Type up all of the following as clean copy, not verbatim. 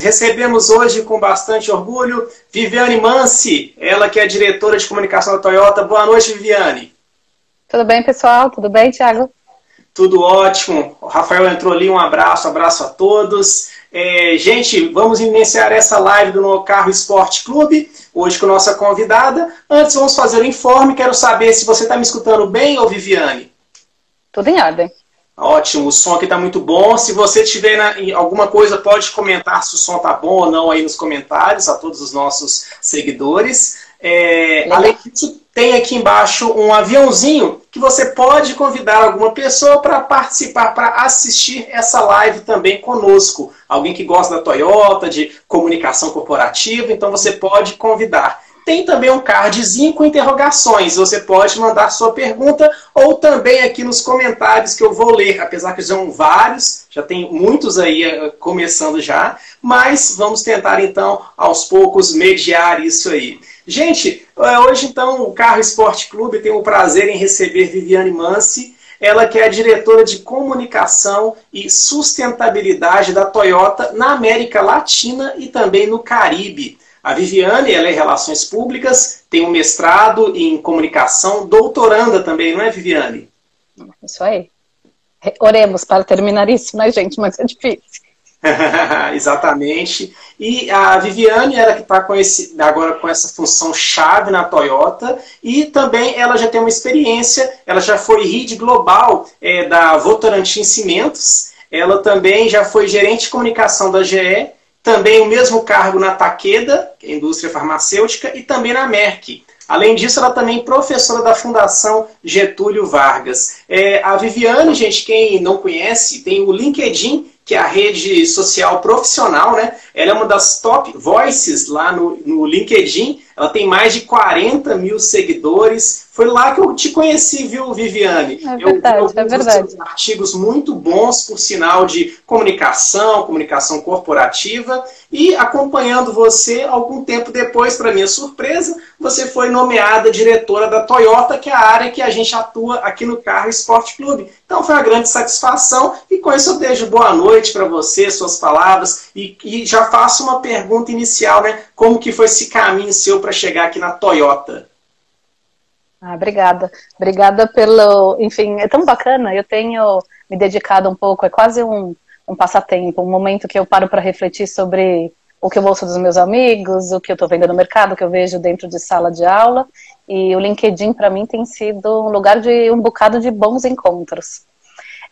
recebemos hoje com bastante orgulho Viviane Mansi, ela que é diretora de comunicação da Toyota. Boa noite, Viviane. Tudo bem, pessoal? Tudo bem, Thiago? Tudo ótimo. O Rafael entrou ali, um abraço a todos. Gente, vamos iniciar essa live do No Carro Esporte Clube, hoje com nossa convidada. Antes, vamos fazer o informe. Quero saber se você está me escutando bem, ou Viviane? Tudo em ordem. Ótimo, o som aqui está muito bom. Se você tiver alguma coisa, pode comentar se o som está bom ou não aí nos comentários, a todos os nossos seguidores. Além disso, tem aqui embaixo um aviãozinho que você pode convidar alguma pessoa para participar, para assistir essa live também conosco. Alguém que gosta da Toyota, de comunicação corporativa, então você pode convidar. Tem também um cardzinho com interrogações. Você pode mandar sua pergunta ou também aqui nos comentários que eu vou ler. Apesar que são vários, já tem muitos aí começando já. Mas vamos tentar então, aos poucos, mediar isso aí. Gente, hoje então o Carro Esporte Clube tem o prazer em receber Viviane Mansi. Ela que é a diretora de comunicação e sustentabilidade da Toyota na América Latina e também no Caribe. A Viviane, ela é em Relações Públicas, tem um mestrado em Comunicação, doutoranda também, não é, Viviane? Isso aí. Oremos para terminar isso, né, gente? Mas é difícil. Exatamente. E a Viviane, ela que está agora com essa função chave na Toyota, e também ela já tem uma experiência, ela já foi Head Global da Votorantim Cimentos, ela também já foi gerente de comunicação da GE, também o mesmo cargo na Takeda, que é a indústria farmacêutica, e também na Merck. Além disso, ela também é professora da Fundação Getúlio Vargas. A Viviane, gente, quem não conhece, tem o LinkedIn, que é a rede social profissional, né? Ela é uma das top voices lá no LinkedIn. Ela tem mais de 40 mil seguidores. Foi lá que eu te conheci, viu, Viviane? É verdade, é verdade. Artigos muito bons, por sinal de comunicação corporativa. E acompanhando você, algum tempo depois, para minha surpresa, você foi nomeada diretora da Toyota, que é a área que a gente atua aqui no Carro Esporte Clube. Então foi uma grande satisfação. E com isso eu desejo boa noite para você, suas palavras. E já faço uma pergunta inicial, né? Como que foi esse caminho seu para chegar aqui na Toyota? Obrigada. Obrigada pelo... Enfim, é tão bacana. Eu tenho me dedicado um pouco, é quase um passatempo, um momento que eu paro para refletir sobre o que eu ouço dos meus amigos, o que eu estou vendo no mercado, o que eu vejo dentro de sala de aula. E o LinkedIn, para mim, tem sido um lugar de um bocado de bons encontros.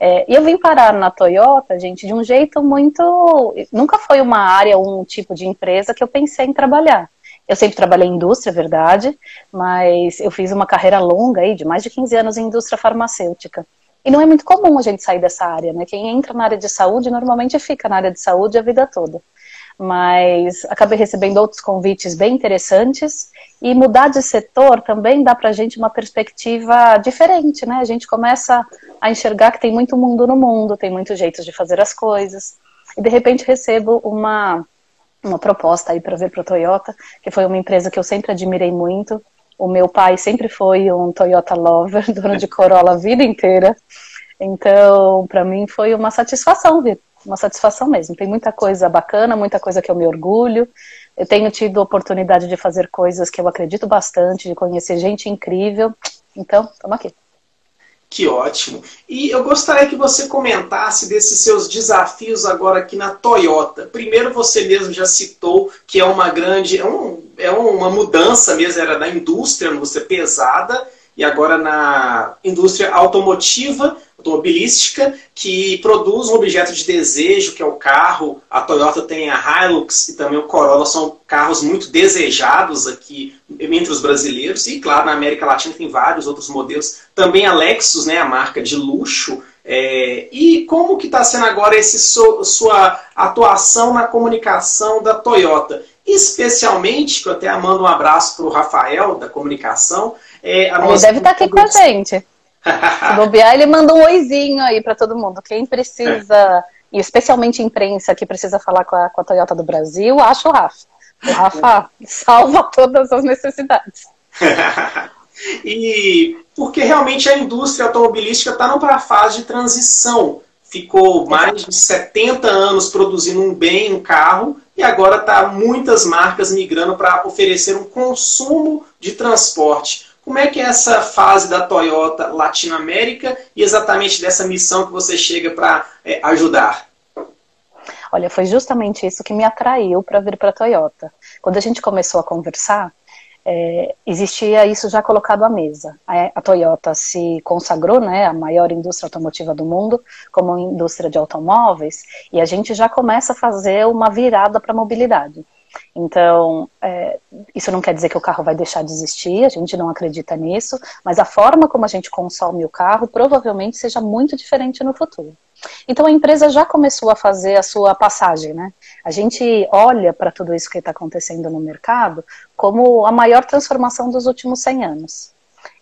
E eu vim parar na Toyota, gente, de um jeito muito... Nunca foi uma área, um tipo de empresa que eu pensei em trabalhar. Eu sempre trabalhei em indústria, é verdade, mas eu fiz uma carreira longa aí, de mais de 15 anos em indústria farmacêutica. E não é muito comum a gente sair dessa área, né? Quem entra na área de saúde, normalmente fica na área de saúde a vida toda. Mas acabei recebendo outros convites bem interessantes, e mudar de setor também dá pra gente uma perspectiva diferente, né? A gente começa a enxergar que tem muito mundo no mundo, tem muitos jeitos de fazer as coisas, e de repente recebo uma proposta aí para ver para a Toyota, que foi uma empresa que eu sempre admirei muito. O meu pai sempre foi um Toyota lover, dono de Corolla a vida inteira. Então, para mim foi uma satisfação, Vitor. Uma satisfação mesmo. Tem muita coisa bacana, muita coisa que eu me orgulho. Eu tenho tido oportunidade de fazer coisas que eu acredito bastante, de conhecer gente incrível. Então, estamos aqui. Que ótimo. E eu gostaria que você comentasse desses seus desafios agora aqui na Toyota. Primeiro, você mesmo já citou que é uma grande... É uma mudança mesmo, era na indústria pesada, e agora na indústria automobilística, que produz um objeto de desejo, que é o carro. A Toyota tem a Hilux e também o Corolla, são carros muito desejados aqui entre os brasileiros, e claro, na América Latina tem vários outros modelos. Também a Lexus, né, a marca de luxo. E como que está sendo agora sua atuação na comunicação da Toyota? Especialmente, que eu até mando um abraço para o Rafael, da comunicação. Ele deve estar aqui com a gente. Se bobear, ele manda um oizinho aí para todo mundo. Quem precisa, e especialmente imprensa, que precisa falar com a Toyota do Brasil, acha o Rafa. O Rafa salva todas as necessidades. E porque realmente a indústria automobilística está numa fase de transição. Ficou mais de 70 anos produzindo um carro, e agora tá muitas marcas migrando para oferecer um consumo de transporte. Como é que é essa fase da Toyota Latinoamérica e exatamente dessa missão que você chega para ajudar? Olha, foi justamente isso que me atraiu para vir para a Toyota. Quando a gente começou a conversar, existia isso já colocado à mesa. A Toyota se consagrou, né, a maior indústria automotiva do mundo, como indústria de automóveis, e a gente já começa a fazer uma virada para a mobilidade. Então, isso não quer dizer que o carro vai deixar de existir, a gente não acredita nisso, mas a forma como a gente consome o carro provavelmente seja muito diferente no futuro. Então a empresa já começou a fazer a sua passagem, né? A gente olha para tudo isso que está acontecendo no mercado como a maior transformação dos últimos 100 anos.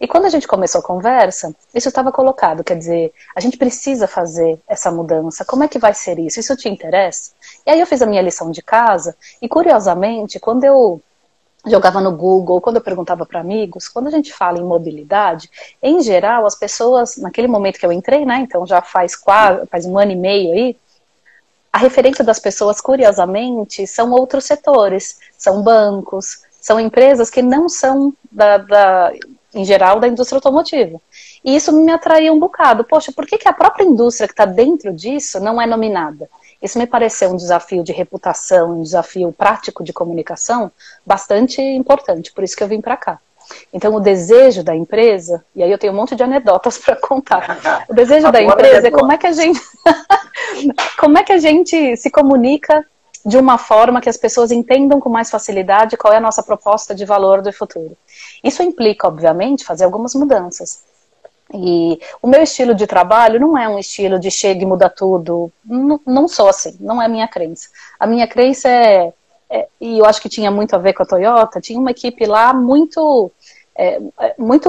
E quando a gente começou a conversa, isso estava colocado, quer dizer, a gente precisa fazer essa mudança, como é que vai ser isso? Isso te interessa? E aí eu fiz a minha lição de casa, e curiosamente, quando eu jogava no Google, quando eu perguntava para amigos, quando a gente fala em mobilidade, em geral, as pessoas, naquele momento que eu entrei, né, então já faz 1 ano e meio aí, a referência das pessoas, curiosamente, são outros setores, são bancos, são empresas que não são, em geral, da indústria automotiva. E isso me atraiu um bocado. Poxa, por que a própria indústria que está dentro disso não é nominada? Isso me pareceu um desafio de reputação, um desafio prático de comunicação bastante importante, por isso que eu vim para cá. Então o desejo da empresa, e aí eu tenho um monte de anedotas para contar, o desejo da empresa é como é que a gente como é que a gente se comunica de uma forma que as pessoas entendam com mais facilidade qual é a nossa proposta de valor do futuro. Isso implica, obviamente, fazer algumas mudanças. E o meu estilo de trabalho não é um estilo de chega e muda tudo, não sou assim, não é a minha crença. A minha crença e eu acho que tinha muito a ver com a Toyota, tinha uma equipe lá muito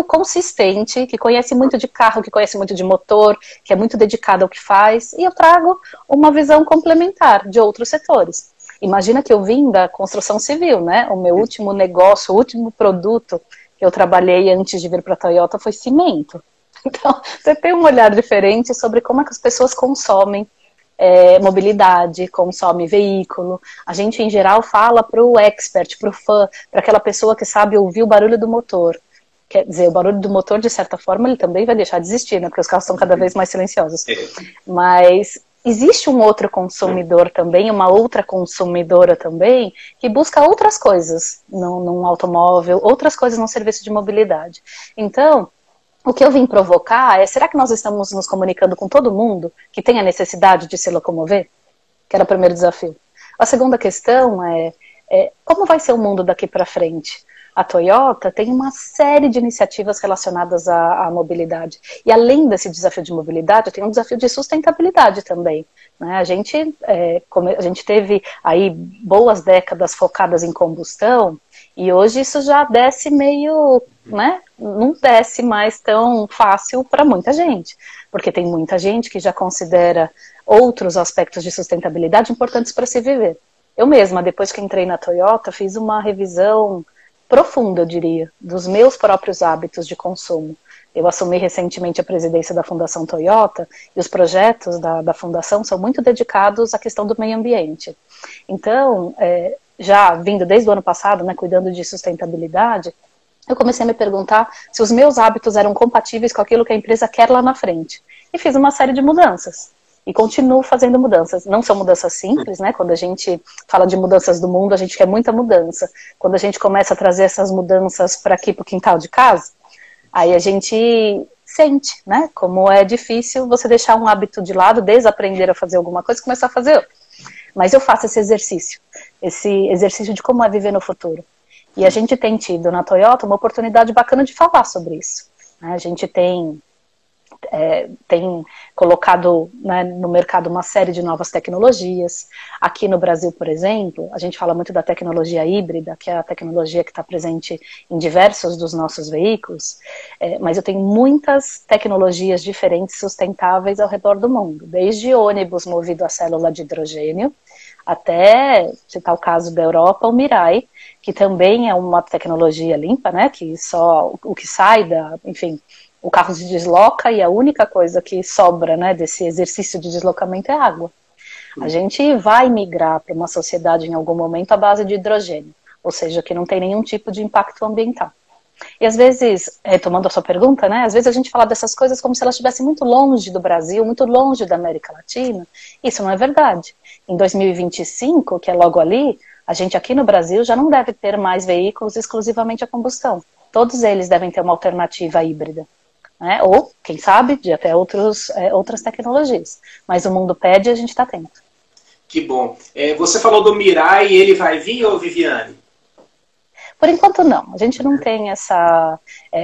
consistente, que conhece muito de carro, que conhece muito de motor, que é muito dedicada ao que faz, e eu trago uma visão complementar de outros setores. Imagina que eu vim da construção civil, né? O meu último negócio, o último produto que eu trabalhei antes de vir para a Toyota foi cimento. Então, você tem um olhar diferente sobre como é que as pessoas consomem mobilidade, consomem veículo. A gente, em geral, fala para o expert, para o fã, para aquela pessoa que sabe ouvir o barulho do motor. Quer dizer, o barulho do motor, de certa forma, ele também vai deixar de existir, né? Porque os carros são cada vez mais silenciosos. Mas existe um outro consumidor também, uma outra consumidora também, que busca outras coisas num automóvel, outras coisas num serviço de mobilidade. Então, o que eu vim provocar será que nós estamos nos comunicando com todo mundo que tem a necessidade de se locomover? Que era o primeiro desafio. A segunda questão como vai ser o mundo daqui para frente? A Toyota tem uma série de iniciativas relacionadas à mobilidade. E além desse desafio de mobilidade, tem um desafio de sustentabilidade também. Né? A gente teve aí boas décadas focadas em combustão, e hoje isso já desce meio, né? Não desce mais tão fácil para muita gente, porque tem muita gente que já considera outros aspectos de sustentabilidade importantes para se viver. Eu mesma, depois que entrei na Toyota, fiz uma revisão profunda, eu diria, dos meus próprios hábitos de consumo. Eu assumi recentemente a presidência da Fundação Toyota, e os projetos da Fundação são muito dedicados à questão do meio ambiente. Então, já vindo desde o ano passado, né, cuidando de sustentabilidade, eu comecei a me perguntar se os meus hábitos eram compatíveis com aquilo que a empresa quer lá na frente. E fiz uma série de mudanças. E continuo fazendo mudanças. Não são mudanças simples, né? Quando a gente fala de mudanças do mundo, a gente quer muita mudança. Quando a gente começa a trazer essas mudanças para aqui, para o quintal de casa, aí a gente sente, né? Como é difícil você deixar um hábito de lado, desaprender a fazer alguma coisa e começar a fazer outro. Mas eu faço esse exercício de como é viver no futuro. E a gente tem tido na Toyota uma oportunidade bacana de falar sobre isso. A gente tem colocado, né, no mercado uma série de novas tecnologias. Aqui no Brasil, por exemplo, a gente fala muito da tecnologia híbrida, que é a tecnologia que está presente em diversos dos nossos veículos, mas eu tenho muitas tecnologias diferentes sustentáveis ao redor do mundo, desde ônibus movido a célula de hidrogênio, até, citar o caso da Europa, o Mirai, que também é uma tecnologia limpa, né, que só o que sai enfim, o carro se desloca e a única coisa que sobra, né, desse exercício de deslocamento é água. A gente vai migrar para uma sociedade em algum momento à base de hidrogênio, ou seja, que não tem nenhum tipo de impacto ambiental. E às vezes, retomando a sua pergunta, né, às vezes a gente fala dessas coisas como se elas estivessem muito longe do Brasil, muito longe da América Latina. Isso não é verdade. Em 2025, que é logo ali, a gente aqui no Brasil já não deve ter mais veículos exclusivamente a combustão. Todos eles devem ter uma alternativa híbrida. Né? Ou, quem sabe, de até outras tecnologias. Mas o mundo pede e a gente está atento. Que bom. Você falou do Mirai, ele vai vir, ou Viviane? Por enquanto não, a gente não tem essa...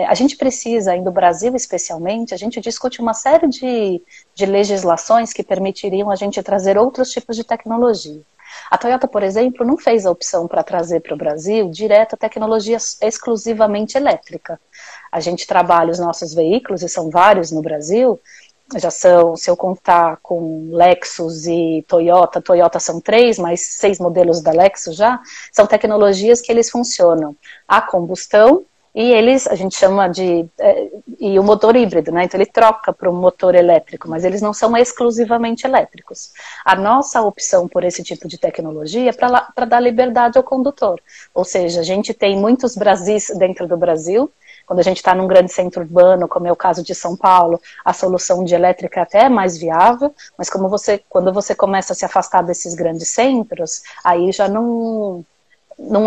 a gente precisa, ainda no Brasil especialmente, a gente discute uma série de legislações que permitiriam a gente trazer outros tipos de tecnologia. A Toyota, por exemplo, não fez a opção para trazer para o Brasil direto a tecnologia exclusivamente elétrica. A gente trabalha os nossos veículos, e são vários no Brasil, já são, se eu contar com Lexus e Toyota são 3, mais 6 modelos da Lexus já, são tecnologias que eles funcionam a combustão e eles, a gente chama de, e o motor híbrido, né? Então ele troca para um motor elétrico, mas eles não são exclusivamente elétricos. A nossa opção por esse tipo de tecnologia é para dar liberdade ao condutor, ou seja, a gente tem muitos Brasis dentro do Brasil. Quando a gente está num grande centro urbano, como é o caso de São Paulo, a solução de elétrica até é mais viável, mas quando você começa a se afastar desses grandes centros, aí já não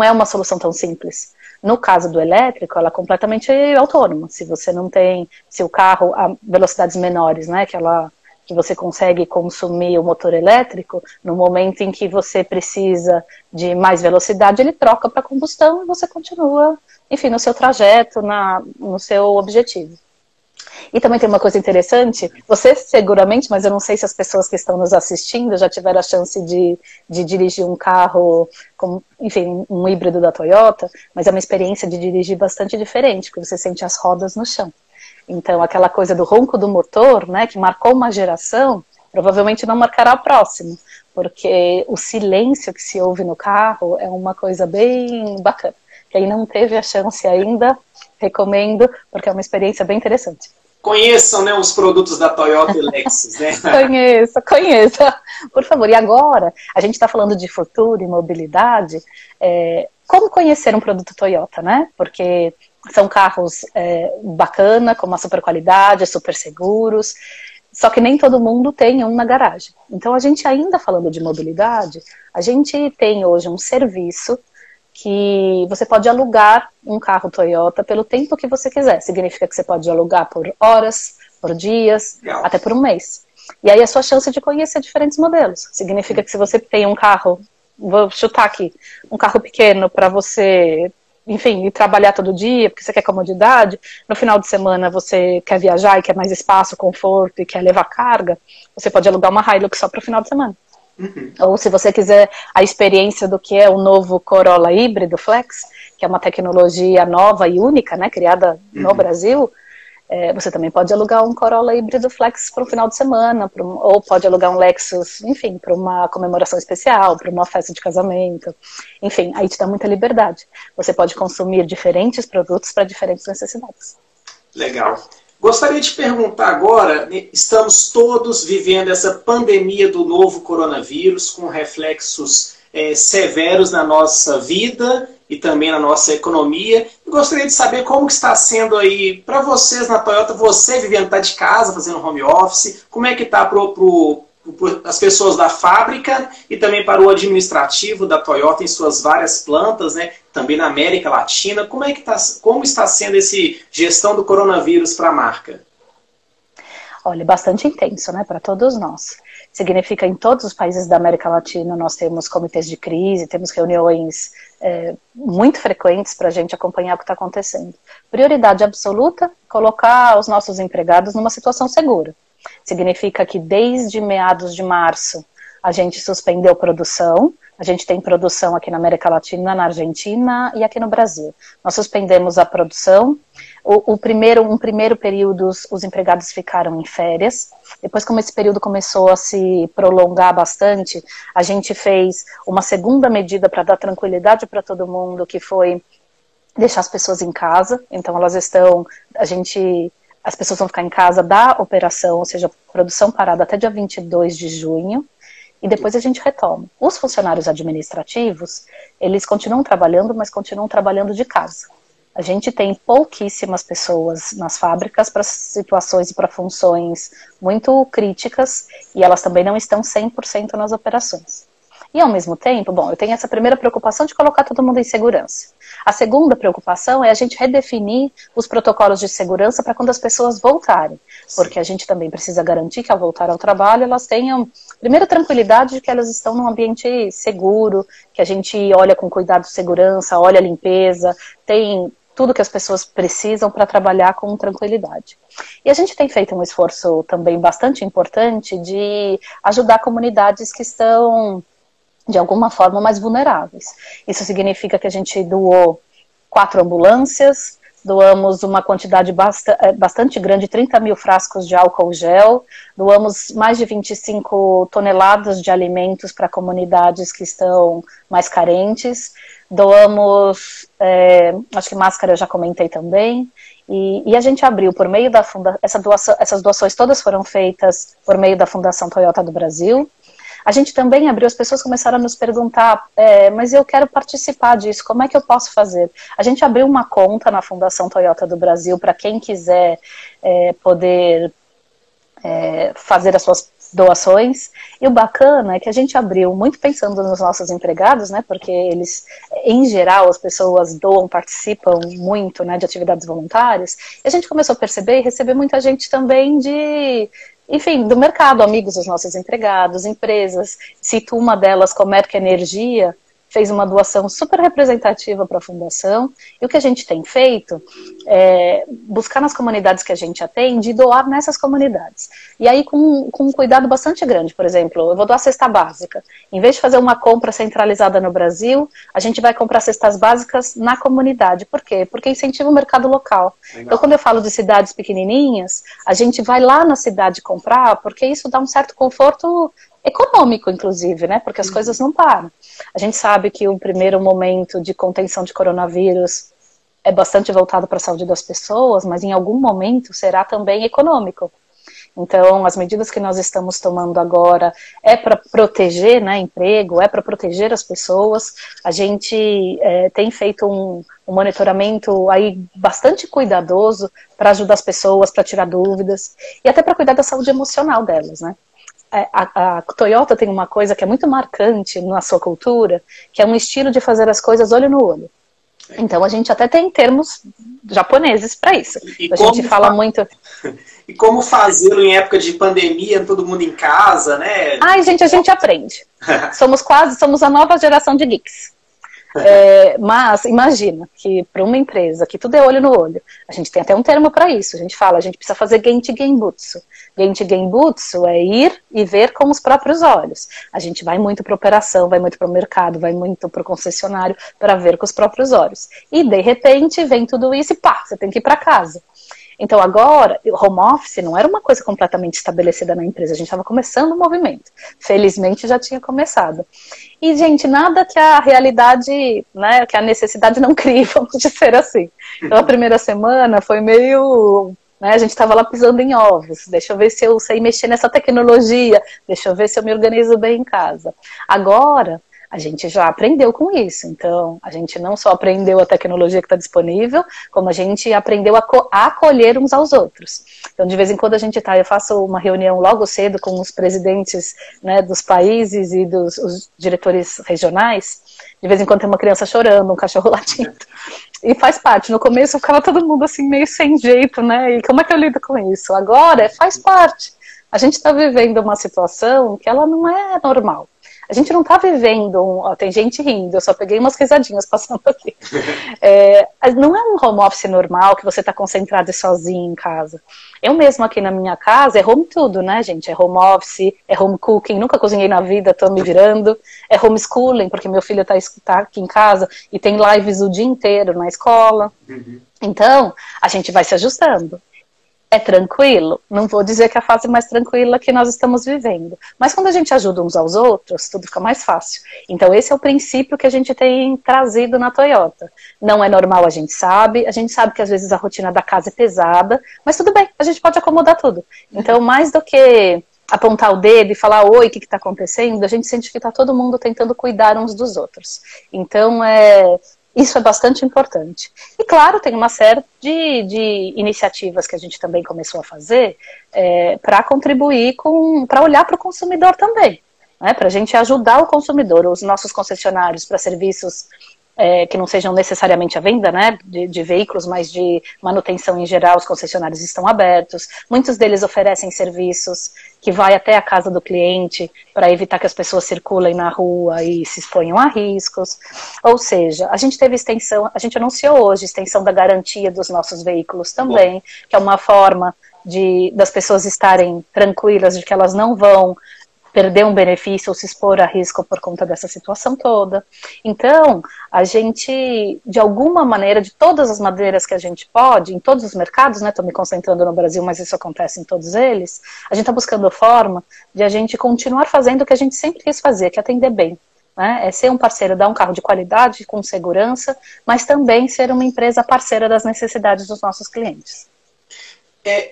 é uma solução tão simples. No caso do elétrico, ela é completamente autônoma. Se o carro a velocidades menores, né, que você consegue consumir o motor elétrico, no momento em que você precisa de mais velocidade, ele troca para combustão e você continua, enfim, no seu trajeto, no seu objetivo. E também tem uma coisa interessante, você seguramente, mas eu não sei se as pessoas que estão nos assistindo já tiveram a chance de dirigir um carro, enfim, um híbrido da Toyota, mas é uma experiência de dirigir bastante diferente, porque você sente as rodas no chão. Então, aquela coisa do ronco do motor, né, que marcou uma geração, provavelmente não marcará a próxima, porque o silêncio que se ouve no carro é uma coisa bem bacana. Quem não teve a chance ainda, recomendo, porque é uma experiência bem interessante. Conheçam, né, os produtos da Toyota e Lexus, né? Conheça, por favor. E agora, a gente está falando de futuro e mobilidade, como conhecer um produto Toyota, né? Porque são carros bacana, com uma super qualidade, super seguros, só que nem todo mundo tem um na garagem. Então, a gente ainda falando de mobilidade, a gente tem hoje um serviço que você pode alugar um carro Toyota pelo tempo que você quiser. Significa que você pode alugar por horas, por dias, legal, até por um mês. E aí a sua chance de conhecer diferentes modelos. Significa que se você tem um carro, vou chutar aqui, um carro pequeno para você, enfim, ir trabalhar todo dia, porque você quer comodidade, no final de semana você quer viajar e quer mais espaço, conforto e quer levar carga, você pode alugar uma Hilux só para o final de semana. Uhum. Ou se você quiser a experiência do que é o novo Corolla híbrido Flex, que é uma tecnologia nova e única, né, criada no Brasil, você também pode alugar um Corolla híbrido Flex para um final de semana, ou pode alugar um Lexus, enfim, para uma comemoração especial, para uma festa de casamento. Enfim, aí te dá muita liberdade. Você pode consumir diferentes produtos para diferentes necessidades. Legal. Gostaria de perguntar agora, estamos todos vivendo essa pandemia do novo coronavírus, com reflexos severos na nossa vida e também na nossa economia. Eu gostaria de saber como que está sendo aí para vocês na Toyota, você vivendo, tá de casa, fazendo home office, como é que está para as pessoas da fábrica e também para o administrativo da Toyota em suas várias plantas, né? Também na América Latina. Como está sendo esse gestão do coronavírus para a marca? Olha, bastante intenso, né, para todos nós. Significa em todos os países da América Latina nós temos comitês de crise, temos reuniões muito frequentes para a gente acompanhar o que está acontecendo. Prioridade absoluta, colocar os nossos empregados numa situação segura. Significa que desde meados de março a gente suspendeu produção. A gente tem produção aqui na América Latina, na Argentina e aqui no Brasil. Nós suspendemos a produção. Um primeiro período os empregados ficaram em férias. Depois, como esse período começou a se prolongar bastante, a gente fez uma segunda medida para dar tranquilidade para todo mundo, que foi deixar as pessoas em casa. Então as pessoas vão ficar em casa da operação, ou seja, produção parada até dia 22 de junho. e depois a gente retoma. Os funcionários administrativos, eles continuam trabalhando, mas continuam trabalhando de casa. A gente tem pouquíssimas pessoas nas fábricas para situações e para funções muito críticas, e elas também não estão 100% nas operações. E ao mesmo tempo, bom, eu tenho essa primeira preocupação de colocar todo mundo em segurança. A segunda preocupação é a gente redefinir os protocolos de segurança para quando as pessoas voltarem. Porque a gente também precisa garantir que ao voltar ao trabalho elas tenham, primeiro, tranquilidade de que elas estão num ambiente seguro, que a gente olha com cuidado de segurança, olha a limpeza, tem tudo que as pessoas precisam para trabalhar com tranquilidade. E a gente tem feito um esforço também bastante importante de ajudar comunidades que estão de alguma forma mais vulneráveis. Isso significa que a gente doou 4 ambulâncias, doamos uma quantidade bastante grande, 30 mil frascos de álcool gel, doamos mais de 25 toneladas de alimentos para comunidades que estão mais carentes, doamos, acho que máscara eu já comentei também, e a gente abriu por meio da Fundação, essas doações todas foram feitas por meio da Fundação Toyota do Brasil. A gente também abriu, as pessoas começaram a nos perguntar, mas eu quero participar disso, como é que eu posso fazer? A gente abriu uma conta na Fundação Toyota do Brasil para quem quiser poder fazer as suas doações, e o bacana é que a gente abriu muito pensando nos nossos empregados, né, porque eles, em geral, as pessoas doam, participam muito, né, de atividades voluntárias, e a gente começou a perceber e receber muita gente também enfim, do mercado, amigos dos nossos empregados, empresas. Cito uma delas, Comerc Energia, fez uma doação super representativa para a Fundação, e o que a gente tem feito é buscar nas comunidades que a gente atende e doar nessas comunidades. E aí com um cuidado bastante grande, por exemplo, eu vou doar cesta básica. Em vez de fazer uma compra centralizada no Brasil, a gente vai comprar cestas básicas na comunidade. Por quê? Porque incentiva o mercado local. Legal. Então, quando eu falo de cidades pequenininhas, a gente vai lá na cidade comprar, porque isso dá um certo conforto econômico, inclusive, né? Porque as coisas não param. A gente sabe que o primeiro momento de contenção de coronavírus é bastante voltado para a saúde das pessoas, mas em algum momento será também econômico. Então, as medidas que nós estamos tomando agora é para proteger, né, emprego, é para proteger as pessoas. A gente tem feito um monitoramento aí bastante cuidadoso para ajudar as pessoas, para tirar dúvidas e até para cuidar da saúde emocional delas, né? A Toyota tem uma coisa que é muito marcante na sua cultura, que é um estilo de fazer as coisas olho no olho. Então a gente até tem termos japoneses para isso. A gente fala muito... E como fazê-lo em época de pandemia, todo mundo em casa, né? Ai, gente, a gente aprende. Somos a nova geração de geeks. Mas imagina que para uma empresa que tudo é olho no olho, a gente tem até um termo para isso, a gente fala, a gente precisa fazer Genchi Genbutsu. Genchi Genbutsu é ir e ver com os próprios olhos. A gente vai muito para operação, vai muito para o mercado, vai muito para o concessionário para ver com os próprios olhos. E de repente vem tudo isso e pá, você tem que ir para casa. Então agora, o home office não era uma coisa completamente estabelecida na empresa, a gente estava começando o movimento. Felizmente já tinha começado. E, gente, nada que a realidade, né, que a necessidade não crie, vamos dizer assim. Então a primeira semana foi meio... Né, a gente estava lá pisando em ovos, deixa eu ver se eu sei mexer nessa tecnologia, deixa eu ver se eu me organizo bem em casa. Agora... a gente já aprendeu com isso, então a gente não só aprendeu a tecnologia que está disponível, como a gente aprendeu a acolher uns aos outros. Então de vez em quando eu faço uma reunião logo cedo com os presidentes, né, dos países e os diretores regionais, de vez em quando tem uma criança chorando, um cachorro latindo, e faz parte. No começo ficava todo mundo assim meio sem jeito, né, e como é que eu lido com isso? Agora faz parte. A gente está vivendo uma situação que ela não é normal. A gente não está vivendo, tem gente rindo, eu só peguei umas risadinhas passando aqui. Não é um home office normal que você está concentrado e sozinho em casa. Eu mesmo aqui na minha casa, é home tudo, né, gente? É home office, é home cooking, nunca cozinhei na vida, estou me virando. É homeschooling, porque meu filho tá aqui em casa e tem lives o dia inteiro na escola. Então, a gente vai se ajustando. É tranquilo? Não vou dizer que é a fase mais tranquila que nós estamos vivendo. Mas quando a gente ajuda uns aos outros, tudo fica mais fácil. Então esse é o princípio que a gente tem trazido na Toyota. Não é normal, a gente sabe que às vezes a rotina da casa é pesada, mas tudo bem, a gente pode acomodar tudo. Então mais do que apontar o dedo e falar oi, o que está acontecendo, a gente sente que está todo mundo tentando cuidar uns dos outros. Então, isso é bastante importante. E, claro, tem uma série de iniciativas que a gente também começou a fazer para contribuir para olhar para o consumidor também, né, para a gente ajudar o consumidor, os nossos concessionários para serviços que não sejam necessariamente a venda, né, de veículos, mas de manutenção em geral, os concessionários estão abertos. Muitos deles oferecem serviços que vai até a casa do cliente para evitar que as pessoas circulem na rua e se exponham a riscos. Ou seja, a gente teve extensão, a gente anunciou hoje extensão da garantia dos nossos veículos também, que é uma forma das pessoas estarem tranquilas de que elas não vão perder um benefício ou se expor a risco por conta dessa situação toda. Então, a gente, de alguma maneira, de todas as maneiras que a gente pode, em todos os mercados, né, estou me concentrando no Brasil, mas isso acontece em todos eles, a gente está buscando forma de a gente continuar fazendo o que a gente sempre quis fazer, que é atender bem. Né? É ser um parceiro, dar um carro de qualidade, com segurança, mas também ser uma empresa parceira das necessidades dos nossos clientes.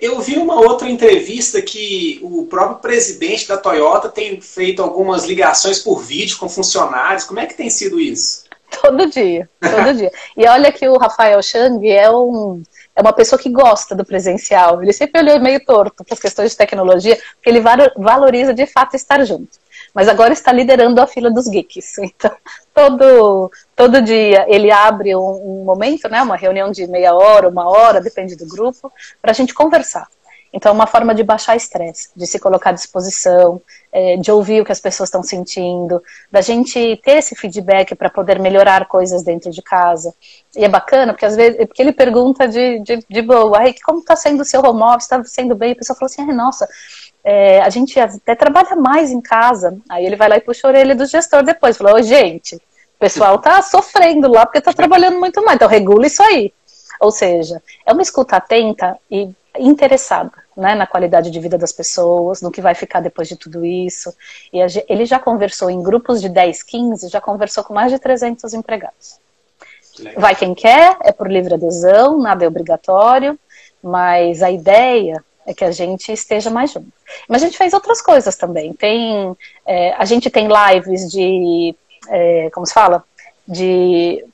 Eu vi uma outra entrevista que o próprio presidente da Toyota tem feito algumas ligações por vídeo com funcionários. Como é que tem sido isso? Todo dia, todo dia. E olha que o Rafael Chang é uma pessoa que gosta do presencial. Ele sempre olhou meio torto para as questões de tecnologia, porque ele valoriza de fato estar junto. Mas agora está liderando a fila dos geeks. Então, todo dia ele abre um momento, né, uma reunião de meia hora, uma hora, depende do grupo, para a gente conversar. Então, é uma forma de baixar estresse, de se colocar à disposição, de ouvir o que as pessoas estão sentindo, da gente ter esse feedback para poder melhorar coisas dentro de casa. E é bacana, porque às vezes porque ele pergunta de boa, como está sendo o seu home office, está sendo bem? E a pessoa falou assim, nossa, a gente até trabalha mais em casa. Aí ele vai lá e puxa a orelha do gestor depois, falou, gente, o pessoal está sofrendo lá porque está trabalhando muito mais, então regula isso aí. Ou seja, é uma escuta atenta e interessada, né, na qualidade de vida das pessoas, no que vai ficar depois de tudo isso. E ele já conversou em grupos de 10, 15, já conversou com mais de 300 empregados. Vai quem quer, é por livre adesão, nada é obrigatório, mas a ideia é que a gente esteja mais junto. Mas a gente fez outras coisas também. A gente tem lives como se fala?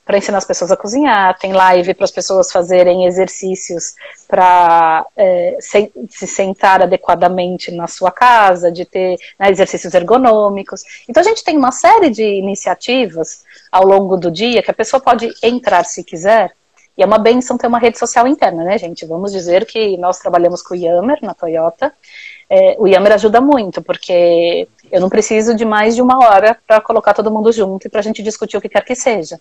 Para ensinar as pessoas a cozinhar, tem live para as pessoas fazerem exercícios para se sentar adequadamente na sua casa, de ter, né, exercícios ergonômicos. Então a gente tem uma série de iniciativas ao longo do dia que a pessoa pode entrar se quiser. E é uma bênção ter uma rede social interna, né, gente? Vamos dizer que nós trabalhamos com o Yammer na Toyota. O Yammer ajuda muito, porque eu não preciso de mais de uma hora para colocar todo mundo junto e para a gente discutir o que quer que seja.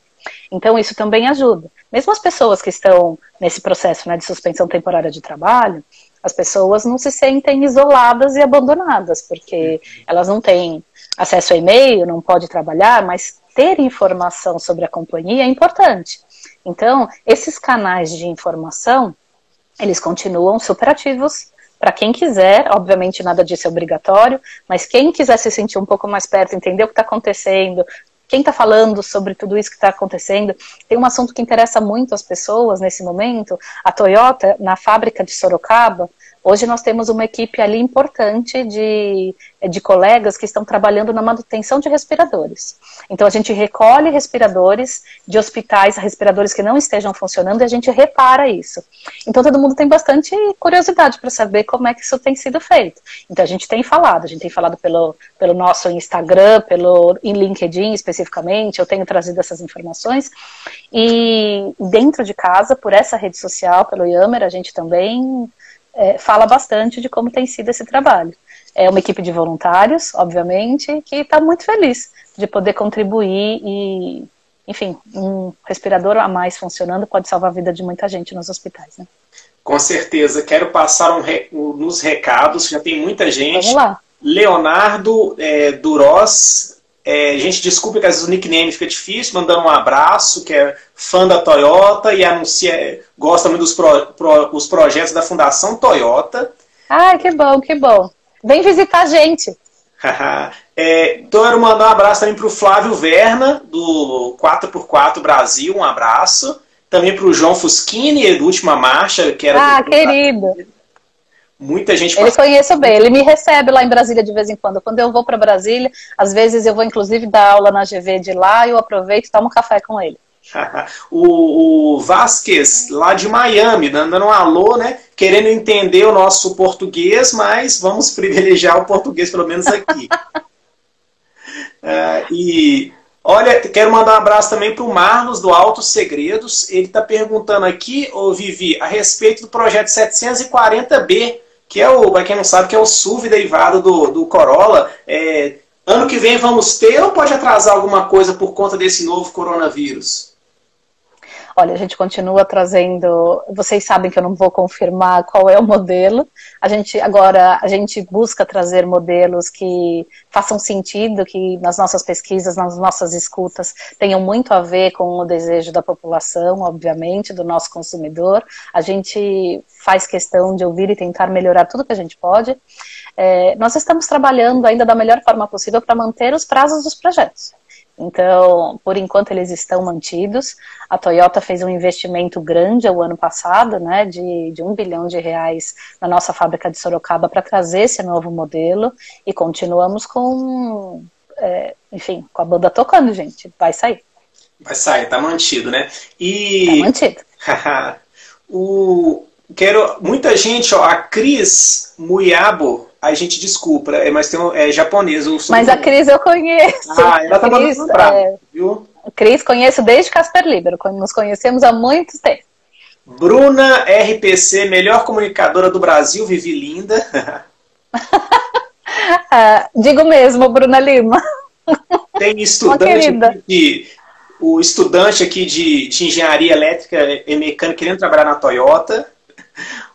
Então isso também ajuda. Mesmo as pessoas que estão nesse processo, né, de suspensão temporária de trabalho, as pessoas não se sentem isoladas e abandonadas, porque elas não têm acesso a e-mail, não podem trabalhar, mas ter informação sobre a companhia é importante. Então, esses canais de informação, eles continuam super ativos para quem quiser. Obviamente nada disso é obrigatório, mas quem quiser se sentir um pouco mais perto, entender o que está acontecendo, quem está falando sobre tudo isso que está acontecendo, tem um assunto que interessa muito as pessoas nesse momento. A Toyota, na fábrica de Sorocaba, hoje nós temos uma equipe ali importante de colegas que estão trabalhando na manutenção de respiradores. Então a gente recolhe respiradores de hospitais, respiradores que não estejam funcionando, e a gente repara isso. Então todo mundo tem bastante curiosidade para saber como é que isso tem sido feito. Então a gente tem falado pelo nosso Instagram, em LinkedIn especificamente, eu tenho trazido essas informações. E dentro de casa, por essa rede social, pelo Yammer, a gente também fala bastante de como tem sido esse trabalho. É uma equipe de voluntários, obviamente, que está muito feliz de poder contribuir e, enfim, um respirador a mais funcionando pode salvar a vida de muita gente nos hospitais, né? Com certeza. Quero passar nos recados, já tem muita gente. Vamos lá. Leonardo Duros. Gente, desculpa que às vezes o nickname fica difícil, mandando um abraço, que é fã da Toyota e gosta muito dos projetos da Fundação Toyota. Ah, que bom, que bom. Vem visitar a gente. Quero mandar um abraço também para o Flávio Verna, do 4x4 Brasil, um abraço. Também para o João Fuschini, do Última Marcha, que era... querido. Muita gente Ele conhece bem, ele me recebe lá em Brasília de vez em quando. Quando eu vou para Brasília, às vezes eu vou inclusive dar aula na GV de lá, eu aproveito e tomo café com ele. O Vasquez, lá de Miami, dando um alô, né? Querendo entender o nosso português, mas vamos privilegiar o português, pelo menos aqui. E olha, quero mandar um abraço também para o Marlos, do Altos Segredos. Ele está perguntando aqui, ô Vivi, a respeito do projeto 740B, que é o, para quem não sabe, que é o SUV derivado do Corolla. Ano que vem vamos ter ou pode atrasar alguma coisa por conta desse novo coronavírus? Olha, a gente continua trazendo, vocês sabem que eu não vou confirmar qual é o modelo, agora a gente busca trazer modelos que façam sentido, que nas nossas pesquisas, nas nossas escutas, tenham muito a ver com o desejo da população, obviamente, do nosso consumidor. A gente faz questão de ouvir e tentar melhorar tudo que a gente pode. Nós estamos trabalhando ainda da melhor forma possível para manter os prazos dos projetos. Então, por enquanto eles estão mantidos. A Toyota fez um investimento grande o ano passado, né, de R$1 bilhão na nossa fábrica de Sorocaba para trazer esse novo modelo e continuamos com, enfim, com a banda tocando, gente. Vai sair. Vai sair, tá mantido, né? Tá mantido. Muita gente, ó, a Cris Muyabo, a gente desculpa, mas é japonês. Mas a Cris eu conheço. Ela tá mandando bravo, viu? Cris, conheço desde Casper Libero, nos conhecemos há muito tempo. Bruna RPC, melhor comunicadora do Brasil, Vivi linda. Digo mesmo, Bruna Lima. Tem estudante o estudante aqui de engenharia elétrica e mecânica querendo trabalhar na Toyota.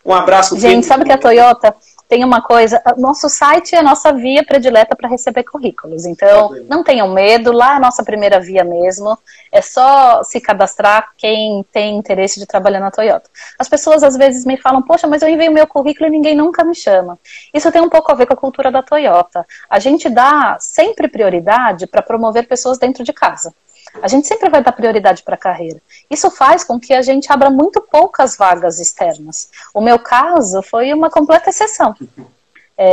Um abraço. Gente, sabe que a Toyota tem uma coisa, nosso site é a nossa via predileta para receber currículos, então não tenham medo, lá é a nossa primeira via mesmo, é só se cadastrar quem tem interesse de trabalhar na Toyota. As pessoas às vezes me falam, poxa, mas eu envio meu currículo e ninguém nunca me chama. Isso tem um pouco a ver com a cultura da Toyota. A gente dá sempre prioridade para promover pessoas dentro de casa. A gente sempre vai dar prioridade para a carreira. Isso faz com que a gente abra muito poucas vagas externas. O meu caso foi uma completa exceção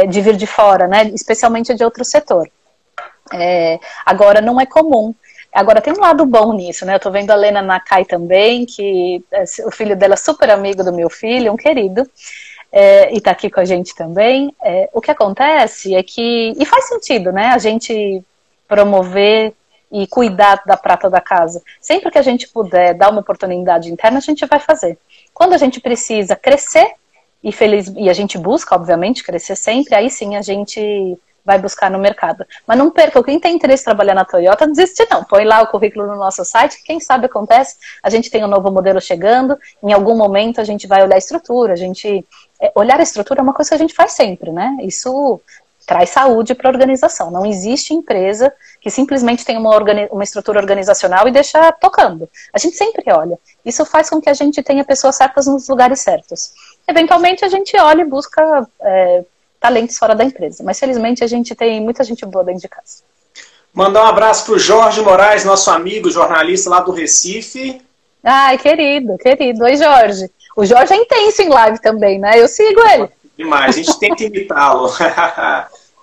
de vir de fora, né? Especialmente de outro setor. Agora, não é comum. Agora, tem um lado bom nisso, né? Eu tô vendo a Lena Nakai também, que o filho dela é super amigo do meu filho, um querido, e tá aqui com a gente também. O que acontece é que, e faz sentido, né? A gente promover e cuidar da prata da casa. Sempre que a gente puder dar uma oportunidade interna, a gente vai fazer. Quando a gente precisa crescer, e a gente busca, obviamente, crescer sempre, aí sim a gente vai buscar no mercado. Mas não perca, quem tem interesse em trabalhar na Toyota, não desiste não. Põe lá o currículo no nosso site, quem sabe acontece, a gente tem um novo modelo chegando, em algum momento a gente vai olhar a estrutura, olhar a estrutura é uma coisa que a gente faz sempre, né? Isso traz saúde para a organização. Não existe empresa que simplesmente tem uma estrutura organizacional e deixa tocando. A gente sempre olha. Isso faz com que a gente tenha pessoas certas nos lugares certos. Eventualmente a gente olha e busca talentos fora da empresa. Mas felizmente a gente tem muita gente boa dentro de casa. Mandar um abraço para o Jorge Moraes, nosso amigo jornalista lá do Recife. Ai, querido. Oi, Jorge. O Jorge é intenso em live também, né? Eu sigo ele. Demais, a gente tenta imitá-lo.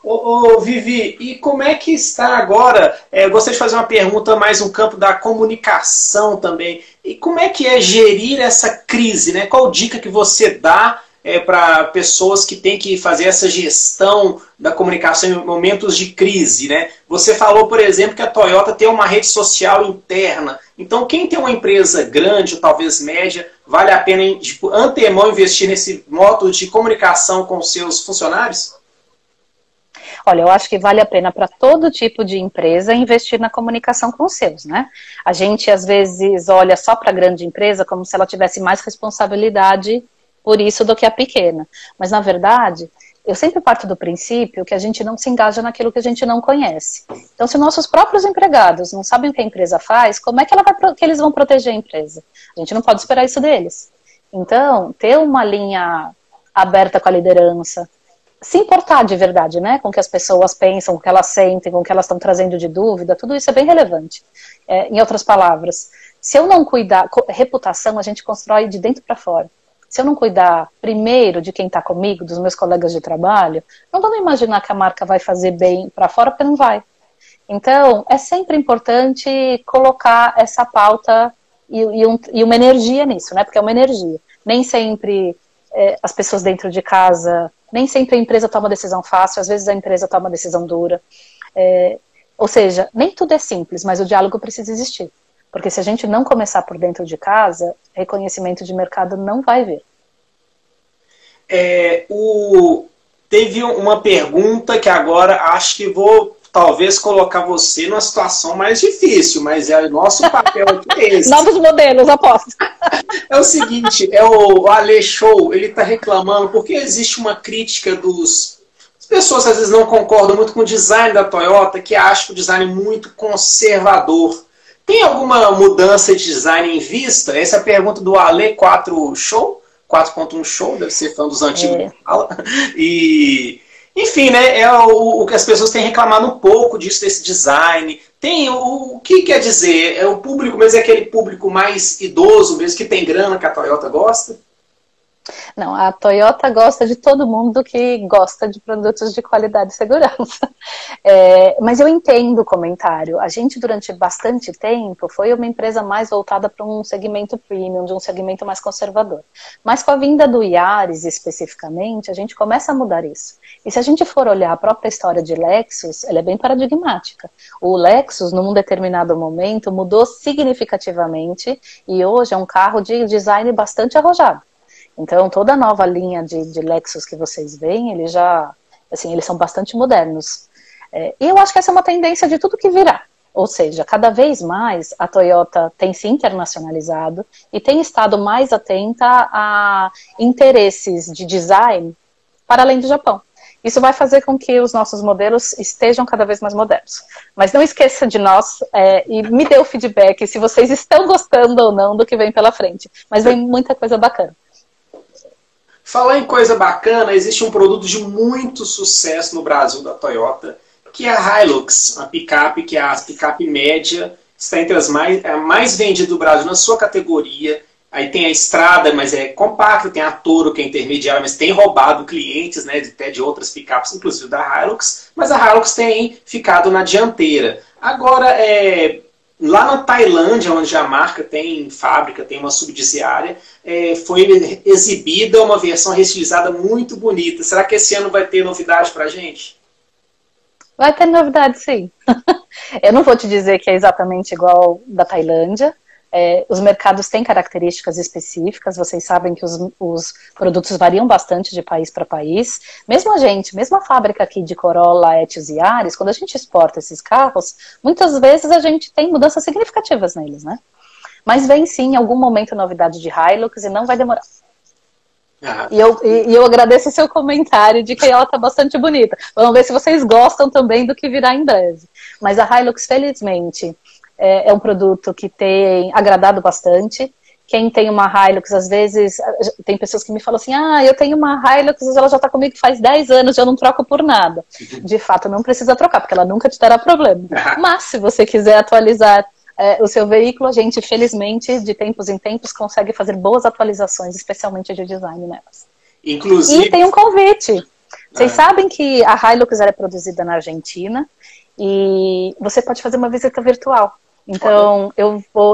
Ô, Vivi, e como é que está agora? Eu gostaria de fazer uma pergunta mais no campo da comunicação também. E como é que é gerir essa crise, né? Qual dica que você dá para pessoas que têm que fazer essa gestão da comunicação em momentos de crise, né? Você falou, por exemplo, que a Toyota tem uma rede social interna. Então, quem tem uma empresa grande, ou talvez média, vale a pena, tipo, antemão investir nesse modo de comunicação com os seus funcionários? Olha, eu acho que vale a pena para todo tipo de empresa investir na comunicação com os seus, né? A gente, às vezes, olha só para a grande empresa como se ela tivesse mais responsabilidade por isso do que a pequena. Mas, na verdade, eu sempre parto do princípio que a gente não se engaja naquilo que a gente não conhece. Então, se nossos próprios empregados não sabem o que a empresa faz, como é que eles vão proteger a empresa? A gente não pode esperar isso deles. Então, ter uma linha aberta com a liderança, se importar de verdade, né, com o que as pessoas pensam, com o que elas sentem, com o que elas estão trazendo de dúvida, tudo isso é bem relevante. Em outras palavras, se eu não cuidar, reputação a gente constrói de dentro para fora. se eu não cuidar primeiro de quem está comigo, dos meus colegas de trabalho, não vamos imaginar que a marca vai fazer bem para fora, porque não vai. Então, é sempre importante colocar essa pauta e uma energia nisso, né? Porque é uma energia. Nem sempre as pessoas dentro de casa, nem sempre a empresa toma decisão fácil, às vezes a empresa toma decisão dura. Ou seja, nem tudo é simples, mas o diálogo precisa existir. Porque se a gente não começar por dentro de casa, reconhecimento de mercado não vai vir. Teve uma pergunta que agora acho que vou talvez colocar você numa situação mais difícil, mas o nosso papel aqui é esse. Novos modelos, aposto. É o seguinte, o Ale Show, ele está reclamando porque existe uma crítica as pessoas às vezes não concordam muito com o design da Toyota, que acham o design muito conservador. Tem alguma mudança de design em vista? Essa é a pergunta do Ale 4 Show, 4.1 Show, deve ser fã dos antigos. E, enfim, né, é o que as pessoas têm reclamado um pouco disso, desse design. Tem o que quer dizer? É o público mesmo, é aquele público mais idoso mesmo, que tem grana, que a Toyota gosta? Não, a Toyota gosta de todo mundo que gosta de produtos de qualidade e segurança. Mas eu entendo o comentário. A gente, durante bastante tempo, foi uma empresa mais voltada para um segmento premium, de um segmento mais conservador. Mas com a vinda do Yaris, especificamente, a gente começa a mudar isso. E se a gente for olhar a própria história de Lexus, ela é bem paradigmática. O Lexus, num determinado momento, mudou significativamente e hoje é um carro de design bastante arrojado. Então, toda a nova linha de Lexus que vocês veem, eles são bastante modernos. E eu acho que essa é uma tendência de tudo que virá. Ou seja, cada vez mais a Toyota tem se internacionalizado e tem estado mais atenta a interesses de design para além do Japão. Isso vai fazer com que os nossos modelos estejam cada vez mais modernos. Mas não esqueça de nós e me dê o feedback se vocês estão gostando ou não do que vem pela frente. Mas vem muita coisa bacana. Falar em coisa bacana, existe um produto de muito sucesso no Brasil da Toyota, que é a Hilux, uma picape que é a picape média, está entre as mais vendidas do Brasil na sua categoria. Aí tem a Estrada, mas é compacta, tem a Toro, que é intermediária, mas tem roubado clientes, né, até de outras picapes, inclusive da Hilux, mas a Hilux tem ficado na dianteira. Agora, lá na Tailândia, onde a marca tem fábrica, tem uma subsidiária, foi exibida uma versão restilizada muito bonita. Será que esse ano vai ter novidade pra gente? Vai ter novidade, sim. Eu não vou te dizer que é exatamente igual da Tailândia. Os mercados têm características específicas, vocês sabem que os produtos variam bastante de país para país. Mesmo a fábrica aqui de Corolla, Etios e Yaris, quando a gente exporta esses carros, muitas vezes a gente tem mudanças significativas neles, né? Mas vem sim, em algum momento, novidade de Hilux e não vai demorar. E eu agradeço o seu comentário de que ela está bastante bonita. Vamos ver se vocês gostam também do que virá em breve. Mas a Hilux, felizmente, é um produto que tem agradado bastante. Quem tem uma Hilux, às vezes, tem pessoas que me falam assim, eu tenho uma Hilux, ela já está comigo faz 10 anos, eu não troco por nada. De fato, não precisa trocar, porque ela nunca te dará problema. Mas, se você quiser atualizar o seu veículo, a gente, felizmente, de tempos em tempos, consegue fazer boas atualizações, especialmente de design nelas. Inclusive... E tem um convite. Vocês sabem que a Hilux é produzida na Argentina e você pode fazer uma visita virtual. Então,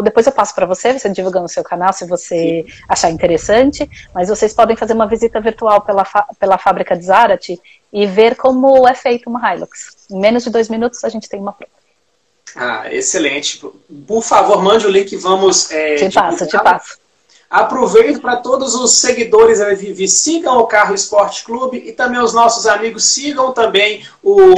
depois eu passo para você divulga no seu canal, se você achar interessante, mas vocês podem fazer uma visita virtual pela fábrica de Zárate e ver como é feita uma Hilux. Em menos de 2 minutos a gente tem uma pronta. Excelente. Por favor, mande o link, vamos... Te passo. Aproveito para todos os seguidores da Vivi, sigam o Carro Esporte Clube e também os nossos amigos sigam também o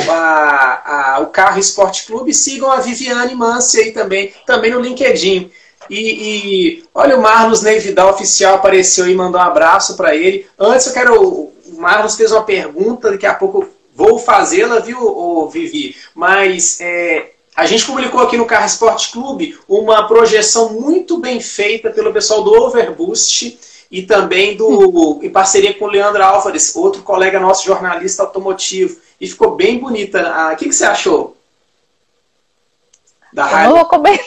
Carro Esporte Clube, sigam a Viviane Mansi aí também no LinkedIn. E olha, o Marlos Ney Vidal Oficial apareceu e mandou um abraço para ele. Antes o Marlos fez uma pergunta, daqui a pouco eu vou fazê-la, viu, Vivi? Mas... a gente publicou aqui no Carro Esporte Clube uma projeção muito bem feita pelo pessoal do Overboost e também em parceria com o Leandro Álvares, outro colega nosso, jornalista automotivo. E ficou bem bonita. O que você achou? Eu não vou comentar.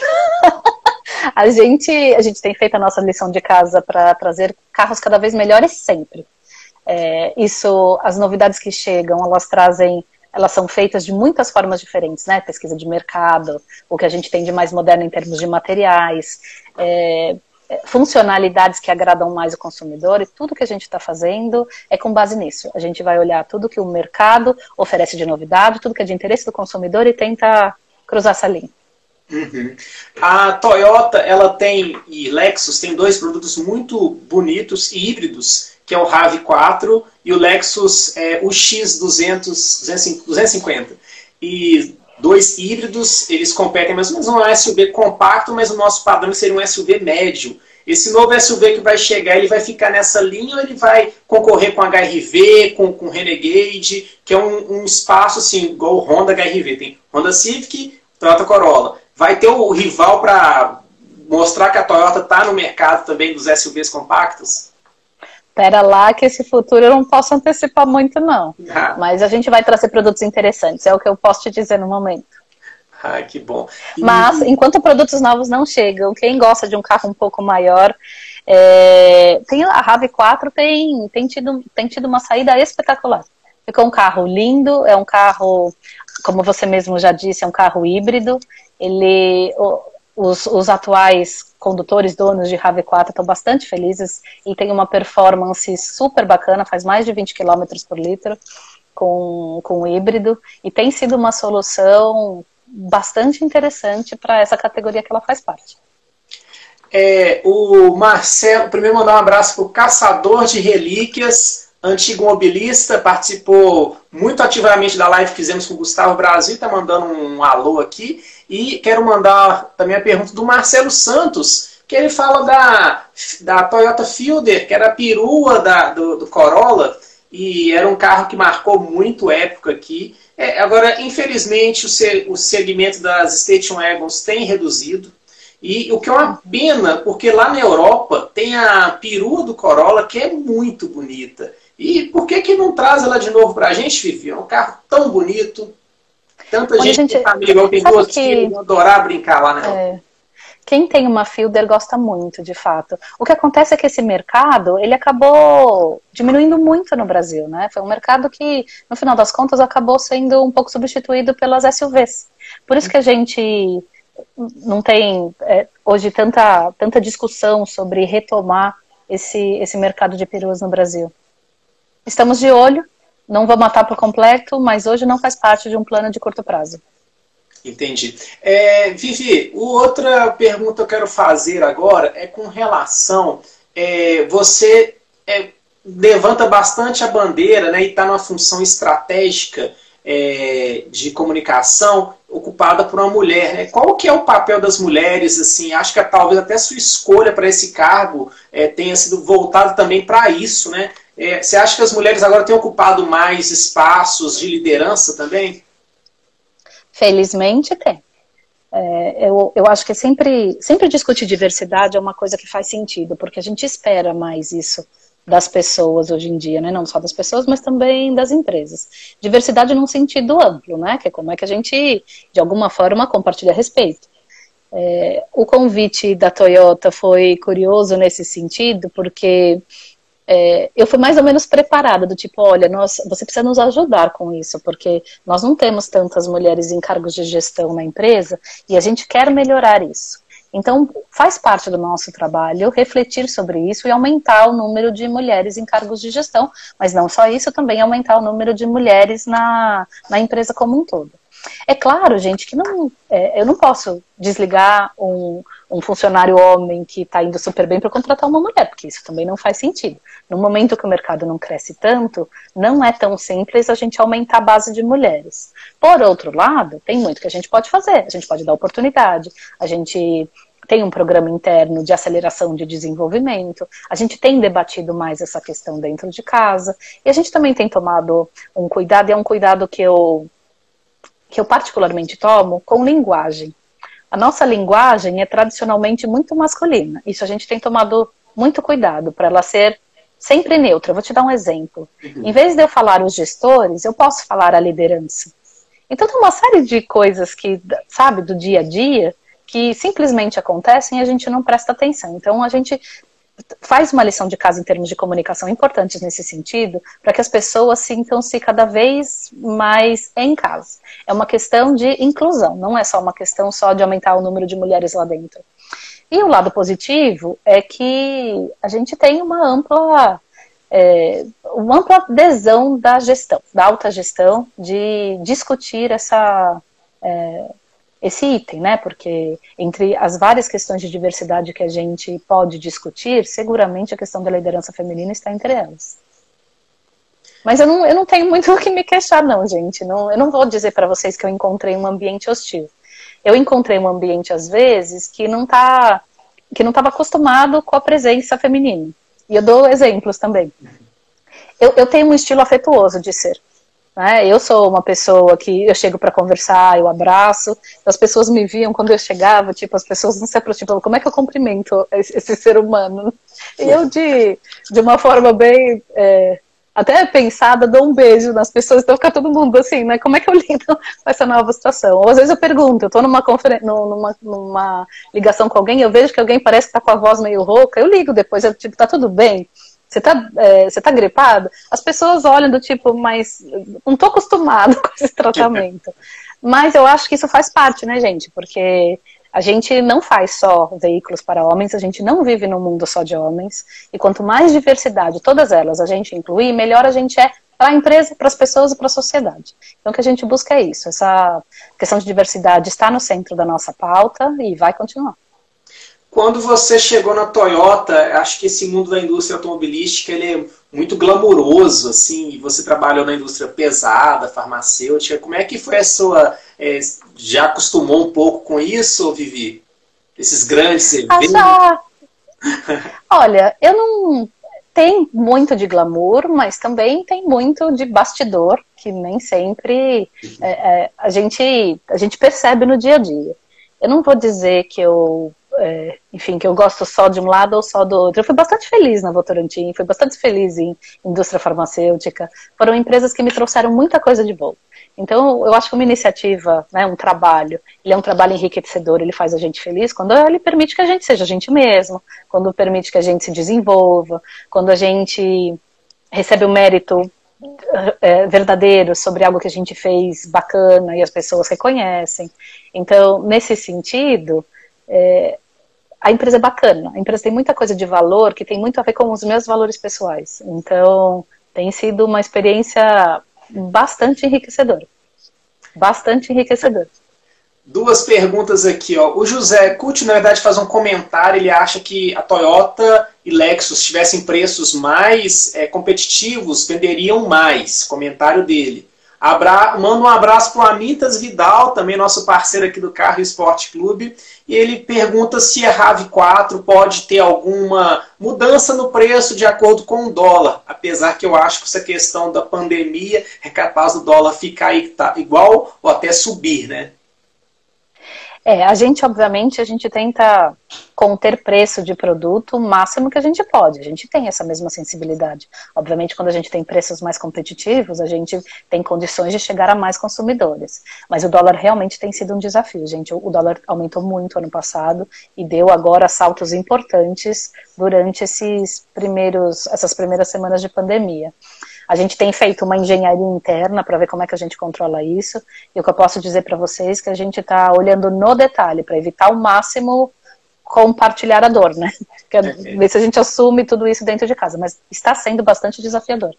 A gente tem feito a nossa lição de casa para trazer carros cada vez melhores sempre. As novidades que chegam, elas são feitas de muitas formas diferentes, né? Pesquisa de mercado, o que a gente tem de mais moderno em termos de materiais, funcionalidades que agradam mais o consumidor, e tudo que a gente está fazendo é com base nisso. A gente vai olhar tudo que o mercado oferece de novidade, tudo que é de interesse do consumidor e tenta cruzar essa linha. Uhum. A Toyota, e Lexus tem dois produtos muito bonitos e híbridos, que é o RAV4 e o Lexus UX250. E dois híbridos, eles competem mais ou menos um SUV compacto, mas o nosso padrão seria um SUV médio. Esse novo SUV que vai chegar, ele vai ficar nessa linha ou ele vai concorrer com HR-V, com Renegade, que é um espaço assim, igual o Honda HR-V. Tem Honda Civic, Toyota Corolla. Vai ter o rival para mostrar que a Toyota está no mercado também dos SUVs compactos? Pera lá que esse futuro eu não posso antecipar muito não. Mas a gente vai trazer produtos interessantes, é o que eu posso te dizer no momento. Que bom. Mas, enquanto produtos novos não chegam, quem gosta de um carro um pouco maior, a RAV4 tem tido uma saída espetacular. Ficou um carro lindo, é um carro, como você mesmo já disse, é um carro híbrido. Os atuais condutores, donos de RAV4 estão bastante felizes e tem uma performance super bacana, faz mais de 20 km por litro com o híbrido, e tem sido uma solução bastante interessante para essa categoria que ela faz parte. O Marcelo, primeiro mandar um abraço para o Caçador de Relíquias, antigo mobilista, participou muito ativamente da live que fizemos com o Gustavo Brasil, está mandando um alô aqui. E quero mandar também a pergunta do Marcelo Santos, que ele fala da Toyota Fielder, que era a perua do Corolla, e era um carro que marcou muito época aqui. Agora, infelizmente, o segmento das Station Wagons tem reduzido, e o que é uma pena, porque lá na Europa tem a perua do Corolla, que é muito bonita. E por que não traz ela de novo para a gente, Fifi? É um carro tão bonito. Tanta gente que amigo, tem duas filhas, vão adorar brincar lá, né? Quem tem uma Fielder gosta muito, de fato. O que acontece é que esse mercado, ele acabou diminuindo muito no Brasil, né? Foi um mercado que, no final das contas, acabou sendo um pouco substituído pelas SUVs. Por isso que a gente não tem hoje tanta discussão sobre retomar esse mercado de peruas no Brasil. Estamos de olho. Não vou matar por completo, mas hoje não faz parte de um plano de curto prazo. Entendi. Vivi, outra pergunta que eu quero fazer agora é com relação... você levanta bastante a bandeira, né, e está numa função estratégica de comunicação ocupada por uma mulher. Né? Qual que é o papel das mulheres? Assim, acho que talvez até a sua escolha para esse cargo tenha sido voltada também para isso, né? Você acha que as mulheres agora têm ocupado mais espaços de liderança também? Felizmente tem. Eu acho que sempre discutir diversidade é uma coisa que faz sentido, porque a gente espera mais isso das pessoas hoje em dia, né? Não só das pessoas, mas também das empresas. Diversidade num sentido amplo, né? Que é como é que a gente, de alguma forma, compartilha respeito. O convite da Toyota foi curioso nesse sentido, porque... eu fui mais ou menos preparada, do tipo, olha, você precisa nos ajudar com isso, porque nós não temos tantas mulheres em cargos de gestão na empresa e a gente quer melhorar isso. Então, faz parte do nosso trabalho refletir sobre isso e aumentar o número de mulheres em cargos de gestão, mas não só isso, também aumentar o número de mulheres na empresa como um todo. É claro, gente, que eu não posso desligar um funcionário homem que está indo super bem para contratar uma mulher, porque isso também não faz sentido. No momento que o mercado não cresce tanto, não é tão simples a gente aumentar a base de mulheres. Por outro lado, tem muito que a gente pode fazer. A gente pode dar oportunidade, a gente tem um programa interno de aceleração de desenvolvimento, a gente tem debatido mais essa questão dentro de casa, e a gente também tem tomado um cuidado, e é um cuidado que eu particularmente tomo com linguagem. A nossa linguagem é tradicionalmente muito masculina. Isso a gente tem tomado muito cuidado para ela ser sempre neutra. Eu vou te dar um exemplo. Em vez de eu falar os gestores, eu posso falar a liderança. Então tem uma série de coisas que, sabe, do dia a dia, que simplesmente acontecem e a gente não presta atenção. Então a gente faz uma lição de casa em termos de comunicação importantes nesse sentido, para que as pessoas sintam-se cada vez mais em casa. É uma questão de inclusão, não é só uma questão só de aumentar o número de mulheres lá dentro. E o lado positivo é que a gente tem uma ampla adesão da gestão, da alta gestão, de discutir esse item, né? Porque entre as várias questões de diversidade que a gente pode discutir, seguramente a questão da liderança feminina está entre elas. Mas eu não tenho muito o que me queixar, não, gente. Eu não vou dizer para vocês que eu encontrei um ambiente hostil. Eu encontrei um ambiente, às vezes, que não estava acostumado com a presença feminina. E eu dou exemplos também. Eu tenho um estilo afetuoso de ser. Né? Eu sou uma pessoa que eu chego para conversar, eu abraço. As pessoas me viam quando eu chegava, tipo, as pessoas não se aproximavam. Como é que eu cumprimento esse ser humano? E eu, de uma forma bem... até pensada, dou um beijo nas pessoas, então fica todo mundo assim, né? Como é que eu lido com essa nova situação? Ou às vezes eu pergunto, eu tô numa ligação com alguém, eu vejo que alguém parece que tá com a voz meio rouca, eu ligo depois, eu tipo, tá tudo bem? Você tá gripado? As pessoas olham do tipo, mas não tô acostumado com esse tratamento. Mas eu acho que isso faz parte, né, gente? Porque a gente não faz só veículos para homens, a gente não vive num mundo só de homens. E quanto mais diversidade, todas elas, a gente incluir, melhor a gente é para a empresa, para as pessoas e para a sociedade. Então o que a gente busca é isso. Essa questão de diversidade está no centro da nossa pauta e vai continuar. Quando você chegou na Toyota, acho que esse mundo da indústria automobilística ele é muito glamuroso, assim, e você trabalhou na indústria pesada, farmacêutica. Como é que foi a sua... já acostumou um pouco com isso, Vivi? Esses grandes eventos? Olha, eu não... Tem muito de glamour, mas também tem muito de bastidor, que nem sempre a gente percebe no dia a dia. Eu não vou dizer que enfim, que eu gosto só de um lado ou só do outro. Eu fui bastante feliz na Votorantim, fui bastante feliz em indústria farmacêutica. Foram empresas que me trouxeram muita coisa de bom. Então, eu acho que uma iniciativa, né, um trabalho, ele é um trabalho enriquecedor, ele faz a gente feliz quando ele permite que a gente seja a gente mesmo, quando permite que a gente se desenvolva, quando a gente recebe o mérito verdadeiro sobre algo que a gente fez bacana e as pessoas reconhecem. Então, nesse sentido... a empresa é bacana, a empresa tem muita coisa de valor que tem muito a ver com os meus valores pessoais. Então, tem sido uma experiência bastante enriquecedora. Bastante enriquecedora. Duas perguntas aqui, ó. O José Cucci, na verdade, faz um comentário, ele acha que a Toyota e Lexus tivessem preços mais competitivos, venderiam mais. Comentário dele. Manda um abraço para o Amitas Vidal, também nosso parceiro aqui do Carro Esporte Clube, e ele pergunta se a RAV4 pode ter alguma mudança no preço de acordo com o dólar, apesar que eu acho que essa questão da pandemia é capaz do dólar ficar igual ou até subir, né? Obviamente, a gente tenta conter preço de produto o máximo que a gente pode. A gente tem essa mesma sensibilidade. Obviamente, quando a gente tem preços mais competitivos, a gente tem condições de chegar a mais consumidores. Mas o dólar realmente tem sido um desafio, gente. O dólar aumentou muito ano passado e deu agora saltos importantes durante essas primeiras semanas de pandemia. A gente tem feito uma engenharia interna para ver como é que a gente controla isso. E o que eu posso dizer para vocês é que a gente está olhando no detalhe para evitar ao máximo compartilhar a dor, né? Ver se a gente assume tudo isso dentro de casa. Mas está sendo bastante desafiador.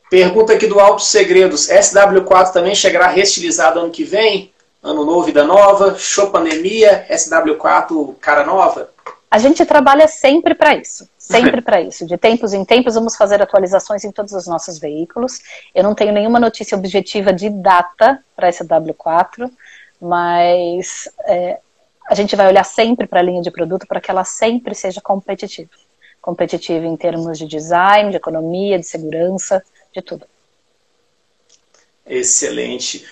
Pergunta aqui do Altos Segredos. SW4 também chegará restilizado ano que vem? Ano novo, vida nova? Show pandemia? SW4 cara nova? A gente trabalha sempre para isso. Sempre para isso. De tempos em tempos vamos fazer atualizações em todos os nossos veículos. Eu não tenho nenhuma notícia objetiva de data para essa W4, mas a gente vai olhar sempre para a linha de produto para que ela sempre seja competitiva. Competitiva em termos de design, de economia, de segurança, de tudo. Excelente.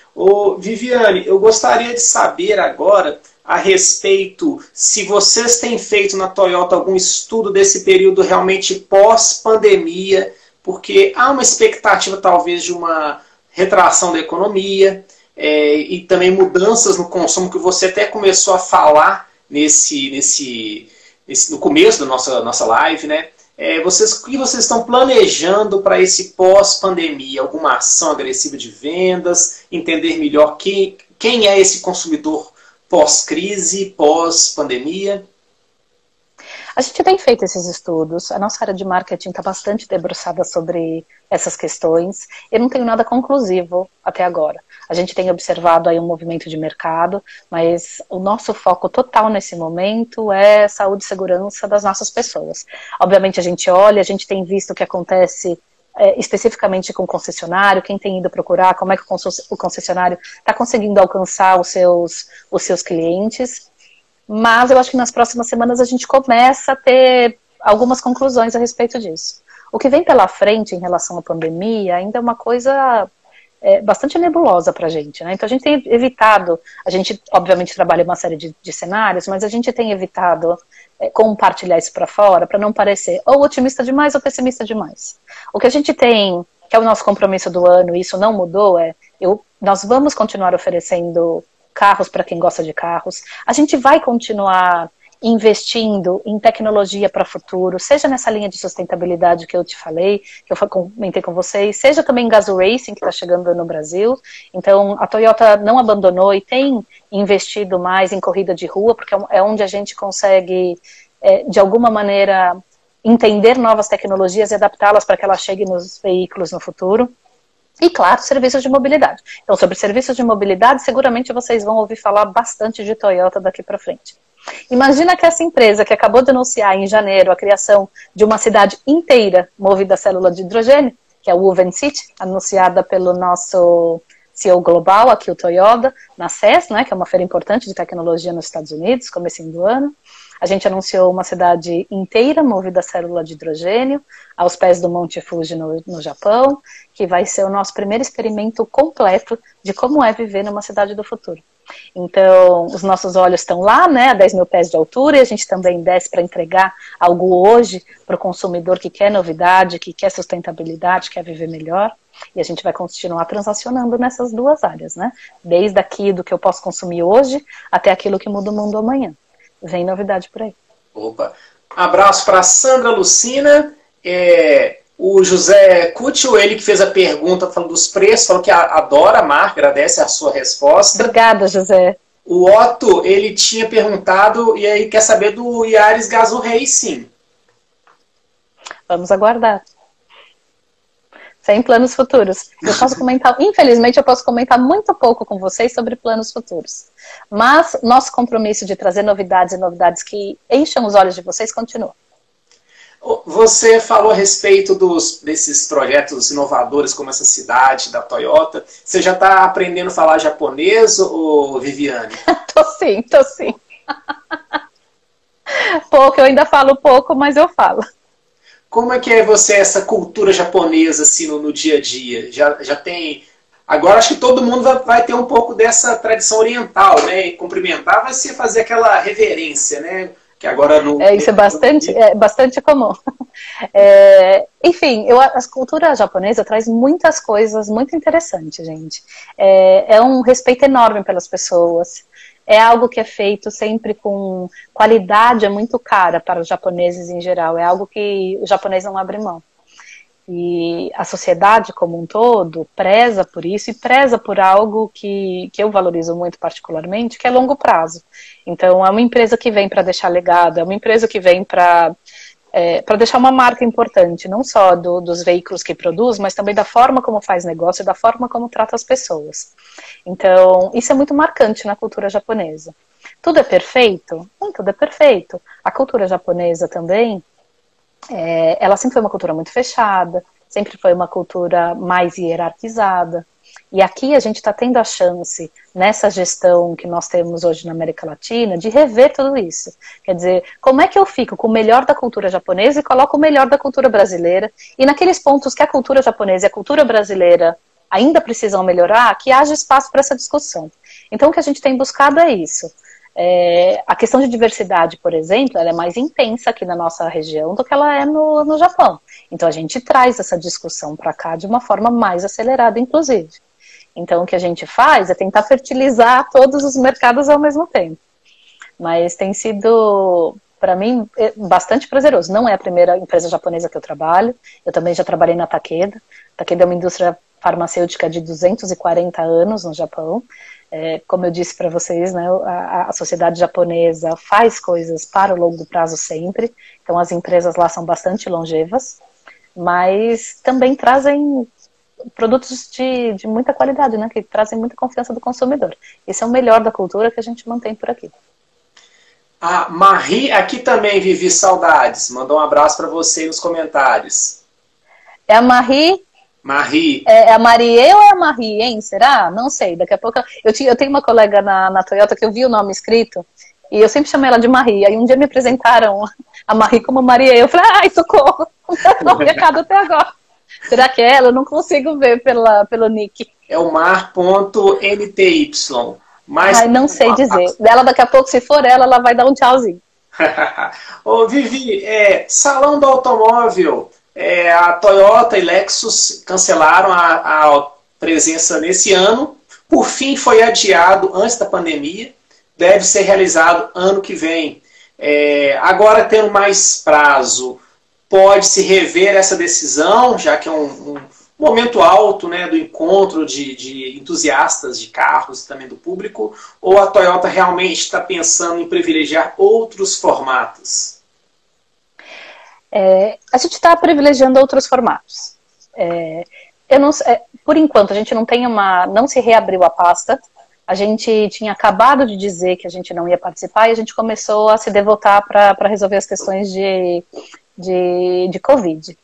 Viviane, eu gostaria de saber agora a respeito se vocês têm feito na Toyota algum estudo desse período realmente pós-pandemia, porque há uma expectativa talvez de uma retração da economia, e também mudanças no consumo que você até começou a falar no começo da nossa live, né? O que vocês estão planejando para esse pós-pandemia? Alguma ação agressiva de vendas? Entender melhor quem é esse consumidor pós-crise, pós-pandemia? A gente tem feito esses estudos, a nossa área de marketing está bastante debruçada sobre essas questões. Eu não tenho nada conclusivo até agora. A gente tem observado aí um movimento de mercado, mas o nosso foco total nesse momento é saúde e segurança das nossas pessoas. Obviamente a gente olha, a gente tem visto o que acontece especificamente com o concessionário, quem tem ido procurar, como é que o concessionário está conseguindo alcançar os seus clientes. Mas eu acho que nas próximas semanas a gente começa a ter algumas conclusões a respeito disso. O que vem pela frente em relação à pandemia ainda é uma coisa bastante nebulosa para a gente, né? Então a gente tem evitado, a gente obviamente trabalha uma série de cenários, mas a gente tem evitado compartilhar isso para fora, para não parecer ou otimista demais ou pessimista demais. O que a gente tem, que é o nosso compromisso do ano, e isso não mudou, nós vamos continuar oferecendo carros para quem gosta de carros. A gente vai continuar investindo em tecnologia para o futuro, seja nessa linha de sustentabilidade que eu te falei, que eu comentei com vocês, seja também em Gazoo Racing, que está chegando no Brasil. Então, a Toyota não abandonou e tem investido mais em corrida de rua, porque é onde a gente consegue, de alguma maneira, entender novas tecnologias e adaptá-las para que elas cheguem nos veículos no futuro. E, claro, serviços de mobilidade. Então, sobre serviços de mobilidade, seguramente vocês vão ouvir falar bastante de Toyota daqui para frente. Imagina que essa empresa que acabou de anunciar em janeiro a criação de uma cidade inteira movida a célula de hidrogênio, que é o Woven City, anunciada pelo nosso CEO global, aqui o Toyota, na CES, né, que é uma feira importante de tecnologia nos Estados Unidos, comecinho do ano. A gente anunciou uma cidade inteira movida a célula de hidrogênio, aos pés do Monte Fuji no Japão, que vai ser o nosso primeiro experimento completo de como é viver numa cidade do futuro. Então, os nossos olhos estão lá, né, a 10 mil pés de altura, e a gente também desce para entregar algo hoje para o consumidor que quer novidade, que quer sustentabilidade, quer viver melhor. E a gente vai continuar transacionando nessas duas áreas, né? Desde aqui do que eu posso consumir hoje até aquilo que muda o mundo amanhã. Vem novidade por aí. Opa! Abraço para Sandra Lucina. O José Cútil, ele que fez a pergunta falando dos preços, falou que adora a marca, agradece a sua resposta. Obrigada, José. O Otto, ele tinha perguntado e aí quer saber do Yaris Gazoo Racing. Vamos aguardar. Sem planos futuros. Eu posso comentar, infelizmente eu posso comentar muito pouco com vocês sobre planos futuros. Mas nosso compromisso de trazer novidades e novidades que encham os olhos de vocês continua. Você falou a respeito desses projetos inovadores como essa cidade da Toyota. Você já está aprendendo a falar japonês, ou Viviane? Tô sim. Pouco, eu ainda falo pouco, mas eu falo. Como é que é essa cultura japonesa assim, no dia a dia? Já tem... Agora acho que todo mundo vai ter um pouco dessa tradição oriental, né? E cumprimentar vai ser fazer aquela reverência, né? Que agora não... Isso é bastante comum. Enfim, a cultura japonesa traz muitas coisas muito interessantes, gente. É um respeito enorme pelas pessoas. É algo que é feito sempre com qualidade, é muito cara para os japoneses em geral. É algo que o japonês não abre mão. E a sociedade como um todo preza por isso e preza por algo que eu valorizo muito particularmente, que é longo prazo. Então, é uma empresa que vem para deixar legado, é uma empresa que vem para deixar uma marca importante, não só dos veículos que produz, mas também da forma como faz negócio e da forma como trata as pessoas. Então, isso é muito marcante na cultura japonesa. Tudo é perfeito? Nem tudo é perfeito. A cultura japonesa também, ela sempre foi uma cultura muito fechada, sempre foi uma cultura mais hierarquizada. E aqui a gente está tendo a chance, nessa gestão que nós temos hoje na América Latina, de rever tudo isso. Quer dizer, como é que eu fico com o melhor da cultura japonesa e coloco o melhor da cultura brasileira? E naqueles pontos que a cultura japonesa e a cultura brasileira ainda precisam melhorar, que haja espaço para essa discussão. Então o que a gente tem buscado é isso. A questão de diversidade, por exemplo, ela é mais intensa aqui na nossa região do que ela é no Japão. Então a gente traz essa discussão para cá de uma forma mais acelerada, inclusive. Então, o que a gente faz é tentar fertilizar todos os mercados ao mesmo tempo. Mas tem sido, para mim, bastante prazeroso. Não é a primeira empresa japonesa que eu trabalho. Eu também já trabalhei na Takeda. A Takeda é uma indústria farmacêutica de 240 anos no Japão. Como eu disse para vocês, né, a sociedade japonesa faz coisas para o longo prazo sempre. Então, as empresas lá são bastante longevas. Mas também trazem produtos de muita qualidade, né, que trazem muita confiança do consumidor. Esse é o melhor da cultura que a gente mantém por aqui. A Marie aqui também, Vivi, saudades. Mandou um abraço para você nos comentários. É a Marie. É a Marie ou é a Marie, hein? Será? Não sei. Daqui a pouco. Eu tenho uma colega na Toyota que eu vi o nome escrito e eu sempre chamei ela de Marie. Aí um dia me apresentaram a Marie como Marie. Eu falei, ai, socorro! Não tinha recado até agora. Será que é ela? Eu não consigo ver pelo nick. É o mar.nty. Mas... Ai, não sei dizer. Dela, daqui a pouco, se for ela vai dar um tchauzinho. Ô, Vivi, salão do automóvel. A Toyota e Lexus cancelaram a presença nesse ano. Por fim, foi adiado antes da pandemia. Deve ser realizado ano que vem. Agora, tendo mais prazo, pode-se rever essa decisão, já que é um momento alto, né, do encontro de entusiastas de carros e também do público, ou a Toyota realmente está pensando em privilegiar outros formatos? A gente está privilegiando outros formatos. Eu não, por enquanto, a gente não se reabriu a pasta. A gente tinha acabado de dizer que a gente não ia participar e a gente começou a se devotar para resolver as questões de Covid.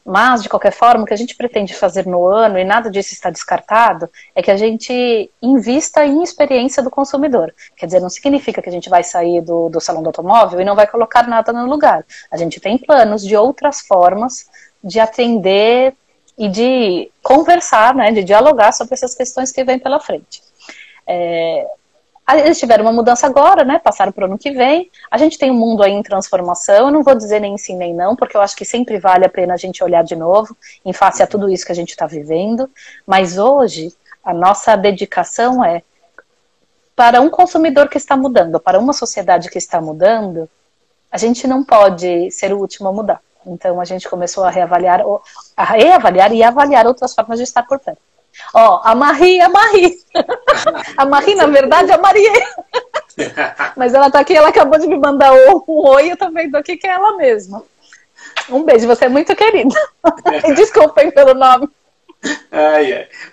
Mas, de qualquer forma, o que a gente pretende fazer no ano, e nada disso está descartado, é que a gente invista em experiência do consumidor. Quer dizer, não significa que a gente vai sair do salão do automóvel e não vai colocar nada no lugar. A gente tem planos de outras formas de atender e de conversar, né, de dialogar sobre essas questões que vêm pela frente. Eles tiveram uma mudança agora, né? Passaram para o ano que vem. A gente tem um mundo aí em transformação. Eu não vou dizer nem sim nem não, porque eu acho que sempre vale a pena a gente olhar de novo em face a tudo isso que a gente está vivendo. Mas hoje, a nossa dedicação é para um consumidor que está mudando, para uma sociedade que está mudando, a gente não pode ser o último a mudar. Então, a gente começou a reavaliar e avaliar outras formas de estar por perto. A Marie. A Marie, na verdade, é a Marie. Mas ela tá aqui, ela acabou de me mandar um oi, eu também tô aqui, que é ela mesma. Um beijo, você é muito querida. Desculpem pelo nome.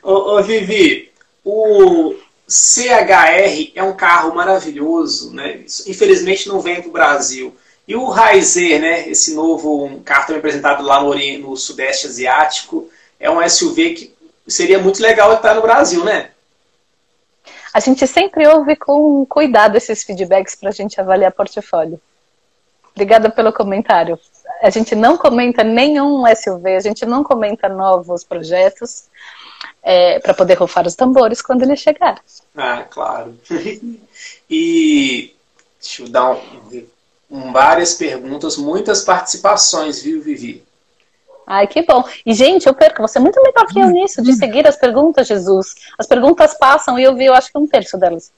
Ô, Vivi, o CHR é um carro maravilhoso, né? Infelizmente não vem para o Brasil. E o Raizer, né? Esse novo carro também apresentado lá no Sudeste Asiático, é um SUV que seria muito legal estar no Brasil, né? A gente sempre ouve com cuidado esses feedbacks para a gente avaliar portfólio. Obrigada pelo comentário. A gente não comenta nenhum SUV, a gente não comenta novos projetos para poder rufar os tambores quando ele chegar. Claro. E deixa eu dar várias perguntas, muitas participações, viu, Vivi? Ai, que bom. E, gente, você é muito melhor que eu nisso, de seguir as perguntas, Jesus. As perguntas passam e eu vi, eu acho que 1/3 delas.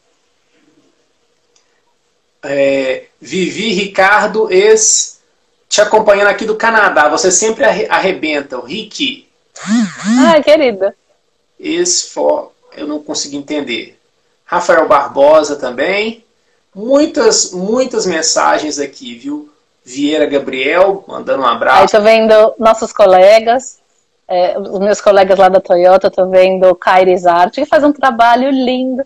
Vivi Ricardo, te acompanhando aqui do Canadá. Você sempre arrebenta. O Ricky. Ai, querida. Eu não consegui entender. Rafael Barbosa também. Muitas mensagens aqui, viu? Vieira Gabriel, mandando um abraço. Aí tô vendo nossos colegas, os meus colegas lá da Toyota, tô vendo o Kairis Art, que faz um trabalho lindo.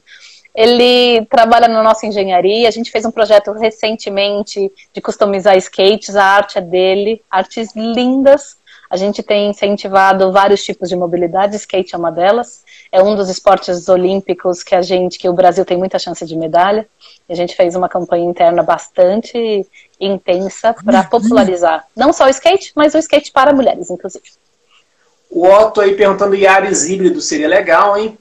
Ele trabalha na nossa engenharia, a gente fez um projeto recentemente de customizar skates, a arte é dele, artes lindas. A gente tem incentivado vários tipos de mobilidade, skate é uma delas. É um dos esportes olímpicos que o Brasil tem muita chance de medalha. A gente fez uma campanha interna bastante intensa para popularizar não só o skate, mas o skate para mulheres, inclusive. O Otto aí perguntando, Yaris híbrido seria legal, hein?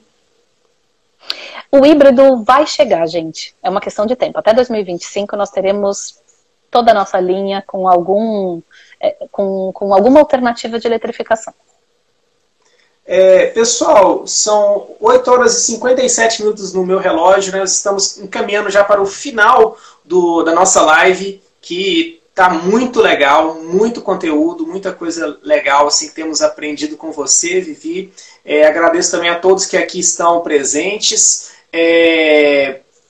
O híbrido vai chegar, gente. É uma questão de tempo. Até 2025 nós teremos toda a nossa linha com alguma alternativa de eletrificação. Pessoal, são 8 horas e 57 minutos no meu relógio, né? Nós estamos encaminhando já para o final da nossa live, que tá muito legal, muito conteúdo, muita coisa legal assim, que temos aprendido com você, Vivi. Agradeço também a todos que aqui estão presentes.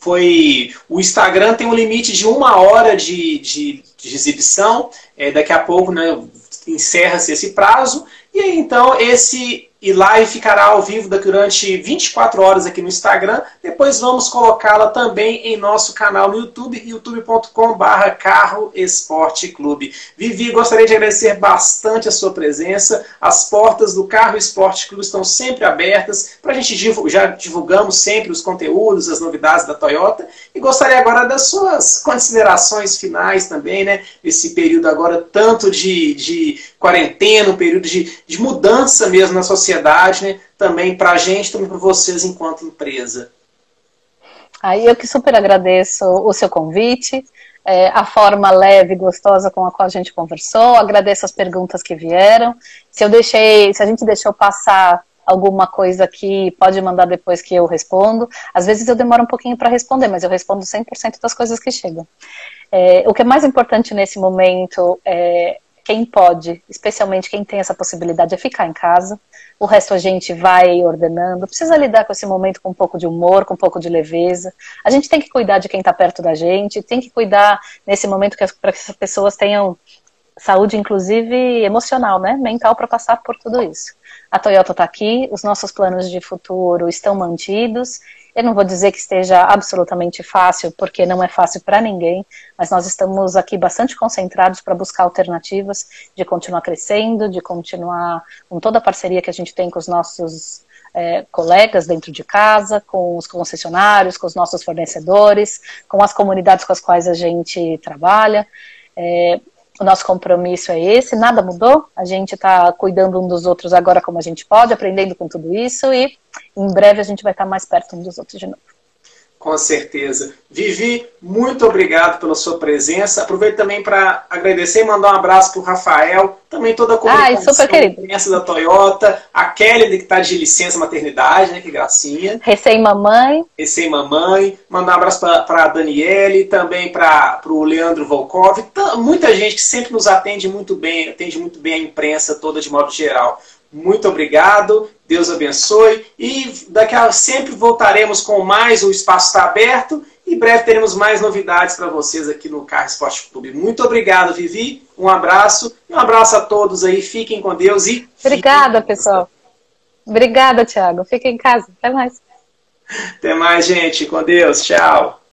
O Instagram tem um limite de 1 hora de exibição. Daqui a pouco, né, encerra-se esse prazo. E aí, então, esse live ficará ao vivo durante 24 horas aqui no Instagram. Depois vamos colocá-la também em nosso canal no YouTube, youtube.com/Carro Esporte Clube. Vivi, gostaria de agradecer bastante a sua presença. As portas do Carro Esporte Clube estão sempre abertas. Para a gente já divulgamos sempre os conteúdos, as novidades da Toyota. E gostaria agora das suas considerações finais também, né? Esse período agora tanto de quarentena, um período de mudança mesmo na sociedade, né? Também para a gente, também para vocês enquanto empresa. Aí eu que super agradeço o seu convite, a forma leve e gostosa com a qual a gente conversou, agradeço as perguntas que vieram. Se a gente deixou passar alguma coisa aqui, pode mandar depois que eu respondo. Às vezes eu demoro um pouquinho para responder, mas eu respondo 100% das coisas que chegam. O que é mais importante nesse momento quem pode, especialmente quem tem essa possibilidade, é ficar em casa. O resto a gente vai ordenando. Precisa lidar com esse momento com um pouco de humor, com um pouco de leveza. A gente tem que cuidar de quem está perto da gente, tem que cuidar nesse momento para que as pessoas tenham saúde, inclusive emocional, né? Mental, para passar por tudo isso. A Toyota está aqui, os nossos planos de futuro estão mantidos. Eu não vou dizer que esteja absolutamente fácil, porque não é fácil para ninguém, mas nós estamos aqui bastante concentrados para buscar alternativas de continuar crescendo, de continuar com toda a parceria que a gente tem com os nossos colegas dentro de casa, com os concessionários, com os nossos fornecedores, com as comunidades com as quais a gente trabalha. O nosso compromisso é esse, nada mudou, a gente está cuidando um dos outros agora como a gente pode, aprendendo com tudo isso e em breve a gente vai estar mais perto um dos outros de novo. Com certeza. Vivi, muito obrigado pela sua presença. Aproveito também para agradecer e mandar um abraço para o Rafael, também toda a comunidade da Toyota, a Kelly, que está de licença maternidade, né? Que gracinha. Recém-mamãe. Recém-mamãe. Mandar um abraço para a Daniele, também para o Leandro Volkov. Muita gente que sempre nos atende muito bem a imprensa toda de modo geral. Muito obrigado, Deus abençoe. E daqui a sempre voltaremos com mais, o espaço está aberto. Em breve teremos mais novidades para vocês aqui no Carro Esporte Clube. Muito obrigado, Vivi. Um abraço. E um abraço a todos aí. Fiquem com Deus e... Obrigada, pessoal. Obrigada, Thiago. Fiquem em casa. Até mais. Até mais, gente. Com Deus. Tchau.